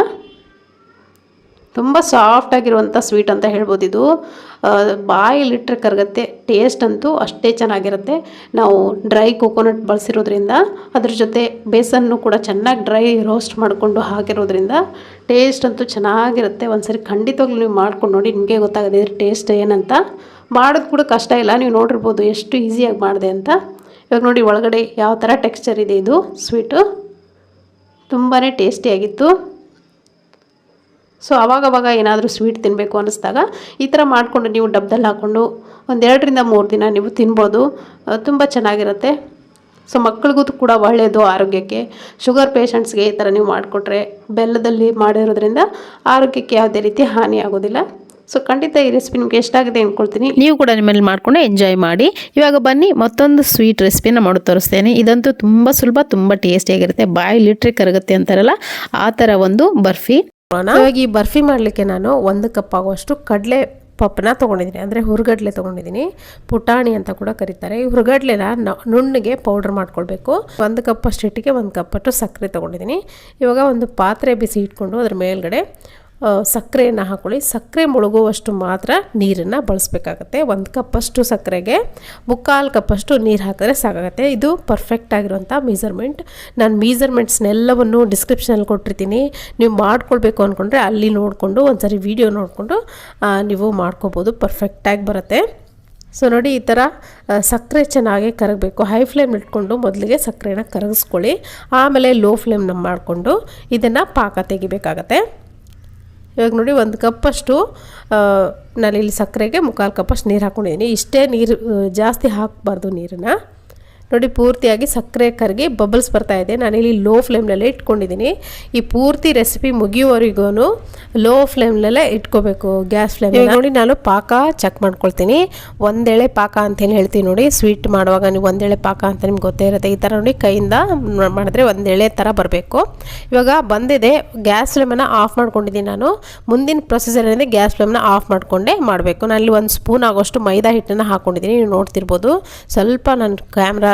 ತುಂಬ ಸಾಫ್ಟಾಗಿರುವಂಥ ಸ್ವೀಟ್ ಅಂತ ಹೇಳ್ಬೋದು. ಇದು ಬಾಯಲ್ಲಿಟ್ಟರೆ ಕರಗುತ್ತೆ, ಟೇಸ್ಟ್ ಅಂತೂ ಅಷ್ಟೇ ಚೆನ್ನಾಗಿರುತ್ತೆ. ನಾವು ಡ್ರೈ ಕೋಕೋನಟ್ ಬಳಸಿರೋದ್ರಿಂದ, ಅದ್ರ ಜೊತೆ ಬೇಸನ್ನು ಕೂಡ ಚೆನ್ನಾಗಿ ಡ್ರೈ ರೋಸ್ಟ್ ಮಾಡಿಕೊಂಡು ಹಾಕಿರೋದ್ರಿಂದ ಟೇಸ್ಟ್ ಅಂತೂ ಚೆನ್ನಾಗಿರುತ್ತೆ. ಒಂದ್ಸರಿ ಖಂಡಿತವಾಗ್ಲೂ ನೀವು ಮಾಡ್ಕೊಂಡು ನೋಡಿ, ನಿಮಗೆ ಗೊತ್ತಾಗುತ್ತೆ ಇದ್ರ ಟೇಸ್ಟ್ ಏನಂತ. ಮಾಡೋದು ಕೂಡ ಕಷ್ಟ ಇಲ್ಲ, ನೀವು ನೋಡಿರ್ಬೋದು ಎಷ್ಟು ಈಸಿಯಾಗಿ ಮಾಡಿದೆ ಅಂತ. ಇವಾಗ ನೋಡಿ, ಒಳಗಡೆ ಯಾವ ಥರ ಟೆಕ್ಸ್ಚರ್ ಇದೆ. ಇದು ಸ್ವೀಟು ತುಂಬಾ ಟೇಸ್ಟಿಯಾಗಿತ್ತು. ಸೊ ಅವಾಗವಾಗ ಏನಾದರೂ ಸ್ವೀಟ್ ತಿನ್ನಬೇಕು ಅನ್ನಿಸ್ದಾಗ ಈ ಥರ ಮಾಡಿಕೊಂಡು ನೀವು ಡಬ್ಬದಲ್ಲಿ ಹಾಕ್ಕೊಂಡು ಒಂದು 2 ರಿಂದ 3 ದಿನ ನೀವು ತಿನ್ಬೋದು. ತುಂಬ ಚೆನ್ನಾಗಿರುತ್ತೆ. ಸೊ ಮಕ್ಕಳಿಗೂ ಕೂಡ ಒಳ್ಳೆಯದು ಆರೋಗ್ಯಕ್ಕೆ. ಶುಗರ್ ಪೇಷಂಟ್ಸ್ಗೆ ಈ ಥರ ನೀವು ಮಾಡಿಕೊಟ್ರೆ, ಬೆಲ್ಲದಲ್ಲಿ ಮಾಡಿರೋದ್ರಿಂದ ಆರೋಗ್ಯಕ್ಕೆ ಯಾವುದೇ ರೀತಿ ಹಾನಿ ಆಗೋದಿಲ್ಲ. ಸೊ ಖಂಡಿತ ಈ ರೆಸಿಪಿ ನಿಮ್ಗೆ ಎಷ್ಟಾಗಿದೆ ಅಂದ್ಕೊಳ್ತೀನಿ. ನೀವು ಕೂಡ ನಿಮ್ಮಲ್ಲಿ ಮಾಡ್ಕೊಂಡು ಎಂಜಾಯ್ ಮಾಡಿ. ಇವಾಗ ಬನ್ನಿ ಮತ್ತೊಂದು ಸ್ವೀಟ್ ರೆಸಿಪಿನ ಮಾಡಿ ತೋರಿಸ್ತೇನೆ. ಇದಂತೂ ತುಂಬ ಸುಲಭ, ತುಂಬ ಟೇಸ್ಟಿಯಾಗಿರುತ್ತೆ. ಬಾಯಲ್ಲಿ ಕರಗುತ್ತೆ ಅಂತಾರಲ್ಲ, ಆ ಥರ ಒಂದು ಬರ್ಫಿ. ಇವಾಗ ಈ ಬರ್ಫಿ ಮಾಡಲಿಕ್ಕೆ ನಾನು 1 ಕಪ್ ಆಗುವಷ್ಟು ಕಡಲೆ ಪಪ್ಪನ್ನ ತೊಗೊಂಡಿದ್ದೀನಿ, ಅಂದರೆ ಹುರುಗಡ್ಲೆ ತೊಗೊಂಡಿದ್ದೀನಿ. ಪುಟಾಣಿ ಅಂತ ಕೂಡ ಕರೀತಾರೆ. ಈ ಹುರುಗಡ್ಲೆನ ನುಣ್ಣಗೆ ಪೌಡ್ರ್ ಮಾಡ್ಕೊಳ್ಬೇಕು. 1 ಕಪ್ ಅಷ್ಟು ಹಿಟ್ಟಿಗೆ 1 ಕಪ್ ಅಷ್ಟು ಸಕ್ಕರೆ ತೊಗೊಂಡಿದ್ದೀನಿ. ಇವಾಗ ಒಂದು ಪಾತ್ರೆ ಬಿಸಿ ಇಟ್ಕೊಂಡು ಅದ್ರ ಮೇಲ್ಗಡೆ ಸಕ್ಕರೆಯನ್ನು ಹಾಕೊಳ್ಳಿ. ಸಕ್ಕರೆ ಮುಳುಗುವಷ್ಟು ಮಾತ್ರ ನೀರನ್ನು ಬಳಸಬೇಕಾಗತ್ತೆ. 1 ಕಪ್ಪಷ್ಟು ಸಕ್ಕರೆಗೆ 3/4 ಕಪ್ಪಷ್ಟು ನೀರು ಹಾಕಿದ್ರೆ ಸಾಕಾಗುತ್ತೆ. ಇದು ಪರ್ಫೆಕ್ಟ್ ಆಗಿರುವಂಥ ಮೆಜರ್ಮೆಂಟ್. ನಾನು ಮೆಜರ್ಮೆಂಟ್ಸ್ನೆಲ್ಲವನ್ನು ಡಿಸ್ಕ್ರಿಪ್ಷನಲ್ಲಿ ಕೊಟ್ಟಿರ್ತೀನಿ. ನೀವು ಮಾಡ್ಕೊಳ್ಬೇಕು ಅಂದ್ಕೊಂಡ್ರೆ ಅಲ್ಲಿ ನೋಡಿಕೊಂಡು ಒಂದ್ಸರಿ ವಿಡಿಯೋ ನೋಡಿಕೊಂಡು ನೀವು ಮಾಡ್ಕೋಬೋದು, ಪರ್ಫೆಕ್ಟಾಗಿ ಬರುತ್ತೆ. ಸೊ ನೋಡಿ, ಈ ಥರ ಸಕ್ಕರೆ ಚೆನ್ನಾಗಿ ಕರಗಬೇಕು. ಹೈ ಫ್ಲೇಮ್ ಇಟ್ಕೊಂಡು ಮೊದಲಿಗೆ ಸಕ್ಕರೆನ ಕರಗಿಸ್ಕೊಳ್ಳಿ. ಆಮೇಲೆ ಲೋ ಫ್ಲೇಮ್ನ ಮಾಡಿಕೊಂಡು ಇದನ್ನು ಪಾಕ ತೆಗಿಬೇಕಾಗತ್ತೆ. ಇವಾಗ ನೋಡಿ, 1 ಕಪ್ಪಷ್ಟು ನಾನಿಲ್ಲಿ ಸಕ್ಕರೆಗೆ 3/4 ಕಪ್ಪಷ್ಟು ನೀರು ಹಾಕ್ಕೊಂಡಿದ್ದೀನಿ. ಇಷ್ಟೇ ನೀರು, ಜಾಸ್ತಿ ಹಾಕಬಾರ್ದು ನೀರನ್ನು. ನೋಡಿ, ಪೂರ್ತಿಯಾಗಿ ಸಕ್ಕರೆ ಕರಗಿ ಬಬಲ್ಸ್ ಬರ್ತಾ ಇದೆ. ನಾನಿಲ್ಲಿ ಲೋ ಫ್ಲೇಮ್ನಲ್ಲೇ ಇಟ್ಕೊಂಡಿದ್ದೀನಿ. ಈ ಪೂರ್ತಿ ರೆಸಿಪಿ ಮುಗಿಯುವವರೆಗೂ ಲೋ ಫ್ಲೇಮ್ನಲ್ಲೇ ಇಟ್ಕೋಬೇಕು, ಗ್ಯಾಸ್ ಫ್ಲೇಮ್. ನೋಡಿ, ನಾನು ಪಾಕ ಚೆಕ್ ಮಾಡ್ಕೊಳ್ತೀನಿ. 1 ಎಳೆ ಪಾಕ ಅಂತೇಳಿ ಹೇಳ್ತೀನಿ ನೋಡಿ. ಸ್ವೀಟ್ ಮಾಡುವಾಗ ನೀವು 1 ಎಳೆ ಪಾಕ ಅಂತ ನಿಮ್ಗೆ ಗೊತ್ತೇ ಇರುತ್ತೆ. ಈ ಥರ ನೋಡಿ, ಕೈಯಿಂದ ಮಾಡಿದ್ರೆ 1 ಎಳೆ ಥರ ಬರಬೇಕು. ಇವಾಗ ಬಂದಿದೆ. ಗ್ಯಾಸ್ ಫ್ಲೇಮನ್ನು ಆಫ್ ಮಾಡ್ಕೊಂಡಿದ್ದೀನಿ ನಾನು. ಮುಂದಿನ ಪ್ರೊಸೀಜರ್ ಏನಿದೆ, ಗ್ಯಾಸ್ ಫ್ಲೇಮ್ನ ಆಫ್ ಮಾಡಿಕೊಂಡೇ ಮಾಡಬೇಕು. ನಾನಲ್ಲಿ 1 ಸ್ಪೂನ್ ಆಗೋಷ್ಟು ಮೈದಾ ಹಿಟ್ಟನ್ನು ಹಾಕ್ಕೊಂಡಿದ್ದೀನಿ. ನೀವು ನೋಡ್ತಿರ್ಬೋದು, ಸ್ವಲ್ಪ ನನ್ನ ಕ್ಯಾಮ್ರಾ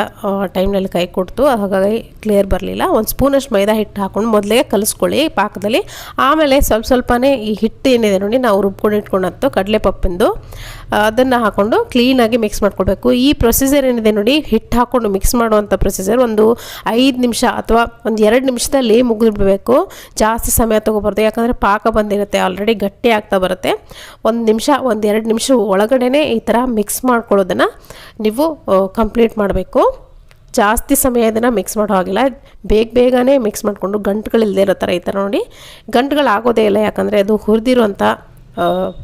ಟೈಮ್ನಲ್ಲಿ ಕೈ ಕೊಡ್ತು, ಹಾಗಾಗಿ ಕ್ಲಿಯರ್ ಬರಲಿಲ್ಲ. 1 ಸ್ಪೂನಷ್ಟು ಮೈದಾ ಹಿಟ್ಟು ಹಾಕ್ಕೊಂಡು ಮೊದಲಿಗೆ ಕಲಿಸ್ಕೊಳ್ಳಿ ಪಾಕದಲ್ಲಿ. ಆಮೇಲೆ ಸ್ವಲ್ಪನೇ ಈ ಹಿಟ್ಟು ಏನಿದೆ ನೋಡಿ, ನಾವು ರುಬ್ಕೊಂಡು ಇಟ್ಕೊಂಡಂತು ಕಡಲೆಪಪ್ಪಿಂದು, ಅದನ್ನು ಹಾಕ್ಕೊಂಡು ಕ್ಲೀನಾಗಿ ಮಿಕ್ಸ್ ಮಾಡ್ಕೊಳ್ಬೇಕು. ಈ ಪ್ರೊಸೀಜರ್ ಏನಿದೆ ನೋಡಿ, ಹಿಟ್ಟು ಹಾಕ್ಕೊಂಡು ಮಿಕ್ಸ್ ಮಾಡುವಂಥ ಪ್ರೊಸೀಜರ್ ಒಂದು 5 ನಿಮಿಷ ಅಥವಾ ಒಂದು 2 ನಿಮಿಷದಲ್ಲಿ ಮುಗಿದ್ಬಿಡಬೇಕು. ಜಾಸ್ತಿ ಸಮಯ ತೊಗೋಬಾರ್ದು, ಯಾಕಂದರೆ ಪಾಕ ಬಂದಿರುತ್ತೆ, ಆಲ್ರೆಡಿ ಗಟ್ಟಿ ಆಗ್ತಾ ಬರುತ್ತೆ. 1 ನಿಮಿಷ, 1-2 ನಿಮಿಷ ಒಳಗಡೆ ಈ ಥರ ಮಿಕ್ಸ್ ಮಾಡ್ಕೊಳ್ಳೋದನ್ನು ನೀವು ಕಂಪ್ಲೀಟ್ ಮಾಡಬೇಕು. ಜಾಸ್ತಿ ಸಮಯ ಇದನ್ನು ಮಿಕ್ಸ್ ಮಾಡೋ ಹಾಗಿಲ್ಲ. ಬೇಗನೆ ಮಿಕ್ಸ್ ಮಾಡಿಕೊಂಡು ಗಂಟುಗಳಿಲ್ಲದೆ ಇರೋ ಥರ ಈ ಥರ ನೋಡಿ. ಗಂಟುಗಳಾಗೋದೇ ಇಲ್ಲ, ಯಾಕಂದರೆ ಅದು ಹುರಿದಿರುವಂಥ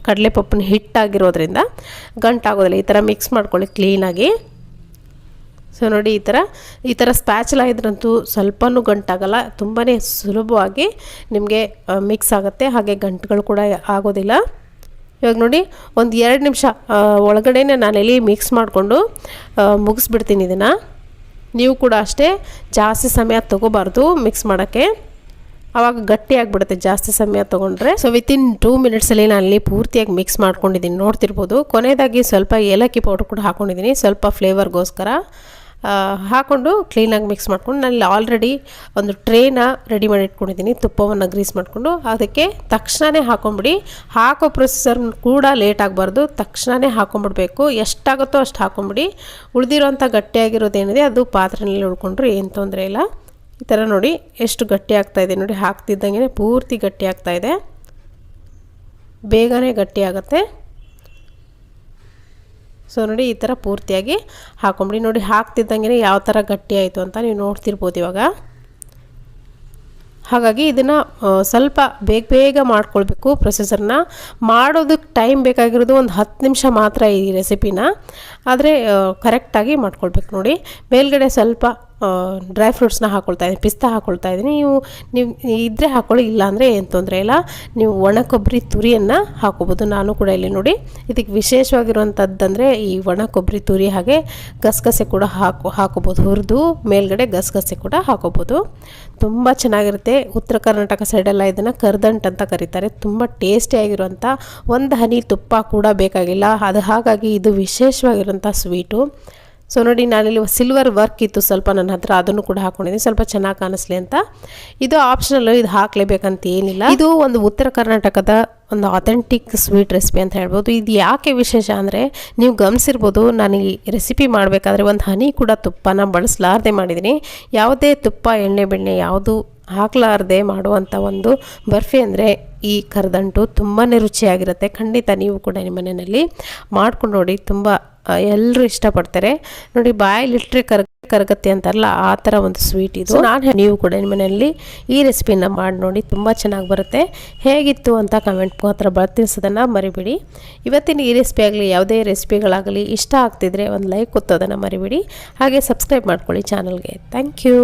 ಕಡಲೆಪಪ್ಪನ ಹಿಟ್ಟಾಗಿರೋದ್ರಿಂದ ಗಂಟಾಗೋದಿಲ್ಲ. ಈ ಥರ ಮಿಕ್ಸ್ ಮಾಡ್ಕೊಳ್ಳಿ ಕ್ಲೀನಾಗಿ. ಸೊ ನೋಡಿ, ಈ ಥರ ಸ್ಪ್ಯಾಚುಲಾ ಇದ್ರಂತೂ ಸ್ವಲ್ಪನೂ ಗಂಟಾಗಲ್ಲ, ತುಂಬಾ ಸುಲಭವಾಗಿ ನಿಮಗೆ ಮಿಕ್ಸ್ ಆಗುತ್ತೆ. ಹಾಗೆ ಗಂಟುಗಳು ಕೂಡ ಆಗೋದಿಲ್ಲ. ಇವಾಗ ನೋಡಿ, ಒಂದು 2 ನಿಮಿಷ ಒಳಗಡೆ ನಾನೆಲ್ಲಿ ಮಿಕ್ಸ್ ಮಾಡಿಕೊಂಡು ಮುಗಿಸ್ಬಿಡ್ತೀನಿ ಇದನ್ನು. ನೀವು ಕೂಡ ಅಷ್ಟೇ ಜಾಸ್ತಿ ಸಮಯ ತೊಗೋಬಾರ್ದು ಮಿಕ್ಸ್ ಮಾಡೋಕ್ಕೆ. ಆವಾಗ ಗಟ್ಟಿ ಆಗಿಬಿಡುತ್ತೆ ಜಾಸ್ತಿ ಸಮಯ ತೊಗೊಂಡ್ರೆ. ಸೊ ವಿತಿನ್ 2 ಮಿನಿಟ್ಸಲ್ಲಿ ನಾನು ಅಲ್ಲಿ ಪೂರ್ತಿಯಾಗಿ ಮಿಕ್ಸ್ ಮಾಡ್ಕೊಂಡಿದ್ದೀನಿ, ನೋಡ್ತಿರ್ಬೋದು. ಕೊನೆಯದಾಗಿ ಸ್ವಲ್ಪ ಏಲಕ್ಕಿ ಪೌಡ್ರ್ ಕೂಡ ಹಾಕ್ಕೊಂಡಿದ್ದೀನಿ, ಸ್ವಲ್ಪ ಫ್ಲೇವರ್ಗೋಸ್ಕರ. ಹಾಕ್ಕೊಂಡು ಕ್ಲೀನಾಗಿ ಮಿಕ್ಸ್ ಮಾಡ್ಕೊಂಡು ನಾನು ಆಲ್ರೆಡಿ ಒಂದು ಟ್ರೇನ ರೆಡಿ ಮಾಡಿ ಇಟ್ಕೊಂಡಿದ್ದೀನಿ, ತುಪ್ಪವನ್ನು ಗ್ರೀಸ್ ಮಾಡಿಕೊಂಡು. ಅದಕ್ಕೆ ತಕ್ಷಣವೇ ಹಾಕೊಂಬಿಡಿ. ಹಾಕೋ ಪ್ರೊಸೆಸರ್ ಕೂಡ ಲೇಟ್ ಆಗಬಾರ್ದು, ತಕ್ಷಣವೇ ಹಾಕೊಂಬಿಡ್ಬೇಕು. ಎಷ್ಟಾಗುತ್ತೋ ಅಷ್ಟು ಹಾಕೊಂಬಿಡಿ. ಉಳಿದಿರೋಂಥ ಗಟ್ಟಿಯಾಗಿರೋದೇನಿದೆ ಅದು ಪಾತ್ರೆಯಲ್ಲಿ ಉಳ್ಕೊಂಡ್ರು ಏನು ತೊಂದರೆ ಇಲ್ಲ. ಈ ಥರ ನೋಡಿ ಎಷ್ಟು ಗಟ್ಟಿ ಆಗ್ತಾಯಿದೆ ನೋಡಿ, ಹಾಕ್ತಿದ್ದಂಗೆ ಪೂರ್ತಿ ಗಟ್ಟಿ ಆಗ್ತಾಯಿದೆ, ಬೇಗನೆ ಗಟ್ಟಿ ಆಗುತ್ತೆ. ಸೊ ನೋಡಿ ಈ ಥರ ಪೂರ್ತಿಯಾಗಿ ಹಾಕೊಂಬಿಡಿ. ನೋಡಿ ಹಾಕ್ತಿದ್ದಂಗೆ ಯಾವ ಥರ ಗಟ್ಟಿ ಆಯಿತು ಅಂತ ನೀವು ನೋಡ್ತಿರ್ಬೋದು ಇವಾಗ. ಹಾಗಾಗಿ ಇದನ್ನು ಸ್ವಲ್ಪ ಬೇಗ ಮಾಡ್ಕೊಳ್ಬೇಕು. ಪ್ರೊಸೆಸರ್ನ ಮಾಡೋದಕ್ಕೆ ಟೈಮ್ ಬೇಕಾಗಿರೋದು ಒಂದು 10 ನಿಮಿಷ ಮಾತ್ರ ಈ ರೆಸಿಪಿನ, ಆದರೆ ಕರೆಕ್ಟಾಗಿ ಮಾಡ್ಕೊಳ್ಬೇಕು. ನೋಡಿ ಮೇಲ್ಗಡೆ ಸ್ವಲ್ಪ ಡ್ರೈ ಫ್ರೂಟ್ಸ್ನ ಹಾಕ್ಕೊಳ್ತಾ ಇದ್ದೀನಿ, ಪಿಸ್ತಾ ಹಾಕ್ಕೊಳ್ತಾ ಇದ್ದೀನಿ. ನೀವು ಇದ್ದರೆ ಹಾಕ್ಕೊಳ್ಳಿ, ಇಲ್ಲ ಅಂದರೆ ಏನು ತೊಂದರೆ ಇಲ್ಲ. ನೀವು ಒಣ ಕೊಬ್ಬರಿ ತುರಿಯನ್ನು ಹಾಕೋಬೋದು. ನಾನು ಕೂಡ ಇಲ್ಲಿ ನೋಡಿ ಇದಕ್ಕೆ ವಿಶೇಷವಾಗಿರುವಂಥದ್ದಂದರೆ ಈ ಒಣ ಕೊಬ್ಬರಿ ತುರಿ, ಹಾಗೆ ಗಸಗಸೆ ಕೂಡ ಹಾಕೋಬೋದು. ಹುರಿದು ಮೇಲ್ಗಡೆ ಗಸಗಸೆ ಕೂಡ ಹಾಕೋಬೋದು. ತುಂಬ ಚೆನ್ನಾಗಿರುತ್ತೆ. ಉತ್ತರ ಕರ್ನಾಟಕ ಸೈಡೆಲ್ಲ ಇದನ್ನು ಕರ್ದಂಟು ಅಂತ ಕರೀತಾರೆ. ತುಂಬ ಟೇಸ್ಟಿಯಾಗಿರುವಂಥ ಒಂದು ಹನಿ ತುಪ್ಪ ಕೂಡ ಬೇಕಾಗಿಲ್ಲ. ಹಾಗಾಗಿ ಇದು ವಿಶೇಷವಾಗಿರುವಂಥ ಸ್ವೀಟು. ಸೊ ನೋಡಿ ನಾನಿಲ್ಲಿ ಸಿಲ್ವರ್ ವರ್ಕ್ ಇತ್ತು ಸ್ವಲ್ಪ ನನ್ನ ಹತ್ರ, ಅದನ್ನು ಕೂಡ ಹಾಕ್ಕೊಂಡಿದ್ದೀನಿ ಸ್ವಲ್ಪ ಚೆನ್ನಾಗಿ ಕಾಣಿಸ್ಲಿ ಅಂತ. ಇದು ಆಪ್ಷನಲ್ಲು, ಇದು ಹಾಕಲೇಬೇಕಂತ ಏನಿಲ್ಲ. ಇದು ಒಂದು ಉತ್ತರ ಕರ್ನಾಟಕದ ಒಂದು ಅಥೆಂಟಿಕ್ ಸ್ವೀಟ್ ರೆಸಿಪಿ ಅಂತ ಹೇಳ್ಬೋದು. ಇದು ಯಾಕೆ ವಿಶೇಷ ಅಂದರೆ ನೀವು ಗಮನಿಸಿರ್ಬೋದು, ನಾನು ಈ ರೆಸಿಪಿ ಮಾಡಬೇಕಾದ್ರೆ ಒಂದು ಹನಿ ಕೂಡ ತುಪ್ಪನ ಬಳಸಲಾರದೆ ಮಾಡಿದ್ದೀನಿ. ಯಾವುದೇ ತುಪ್ಪ ಎಣ್ಣೆ ಬೆಣ್ಣೆ ಯಾವುದು ಹಾಕಲಾರದೆ ಮಾಡುವಂಥ ಒಂದು ಬರ್ಫಿ ಅಂದರೆ ಈ ಕರದಂಟು ತುಂಬಾ ರುಚಿಯಾಗಿರುತ್ತೆ. ಖಂಡಿತ ನೀವು ಕೂಡ ನಿಮ್ಮ ಮನೆಯಲ್ಲಿ ಮಾಡ್ಕೊಂಡು ನೋಡಿ, ತುಂಬ ಎಲ್ಲರೂ ಇಷ್ಟಪಡ್ತಾರೆ. ನೋಡಿ ಬಾಯಲ್ಲಿಟ್ಟರೆ ಕರಗತ್ತೆ ಅಂತಾರಲ್ಲ, ಆ ಥರ ಒಂದು ಸ್ವೀಟ್ ಇದು. ನೀವು ಕೂಡ ನಿಮ್ಮ ಮನೆಯಲ್ಲಿ ಈ ರೆಸಿಪಿನ ಮಾಡಿ ನೋಡಿ, ತುಂಬ ಚೆನ್ನಾಗಿ ಬರುತ್ತೆ. ಹೇಗಿತ್ತು ಅಂತ ಕಮೆಂಟ್ ಮಾತ್ರ ತಿಳಿಸೋದನ್ನು ಮರಿಬೇಡಿ. ಇವತ್ತಿನ ಈ ರೆಸಿಪಿ ಆಗಲಿ ಯಾವುದೇ ರೆಸಿಪಿಗಳಾಗಲಿ ಇಷ್ಟ ಆಗ್ತಿದ್ರೆ ಒಂದು ಲೈಕ್ ಕೊತ್ತೋದನ್ನು ಮರಿಬೇಡಿ. ಹಾಗೆ ಸಬ್ಸ್ಕ್ರೈಬ್ ಮಾಡ್ಕೊಳ್ಳಿ ಚಾನಲ್ಗೆ. Thank you.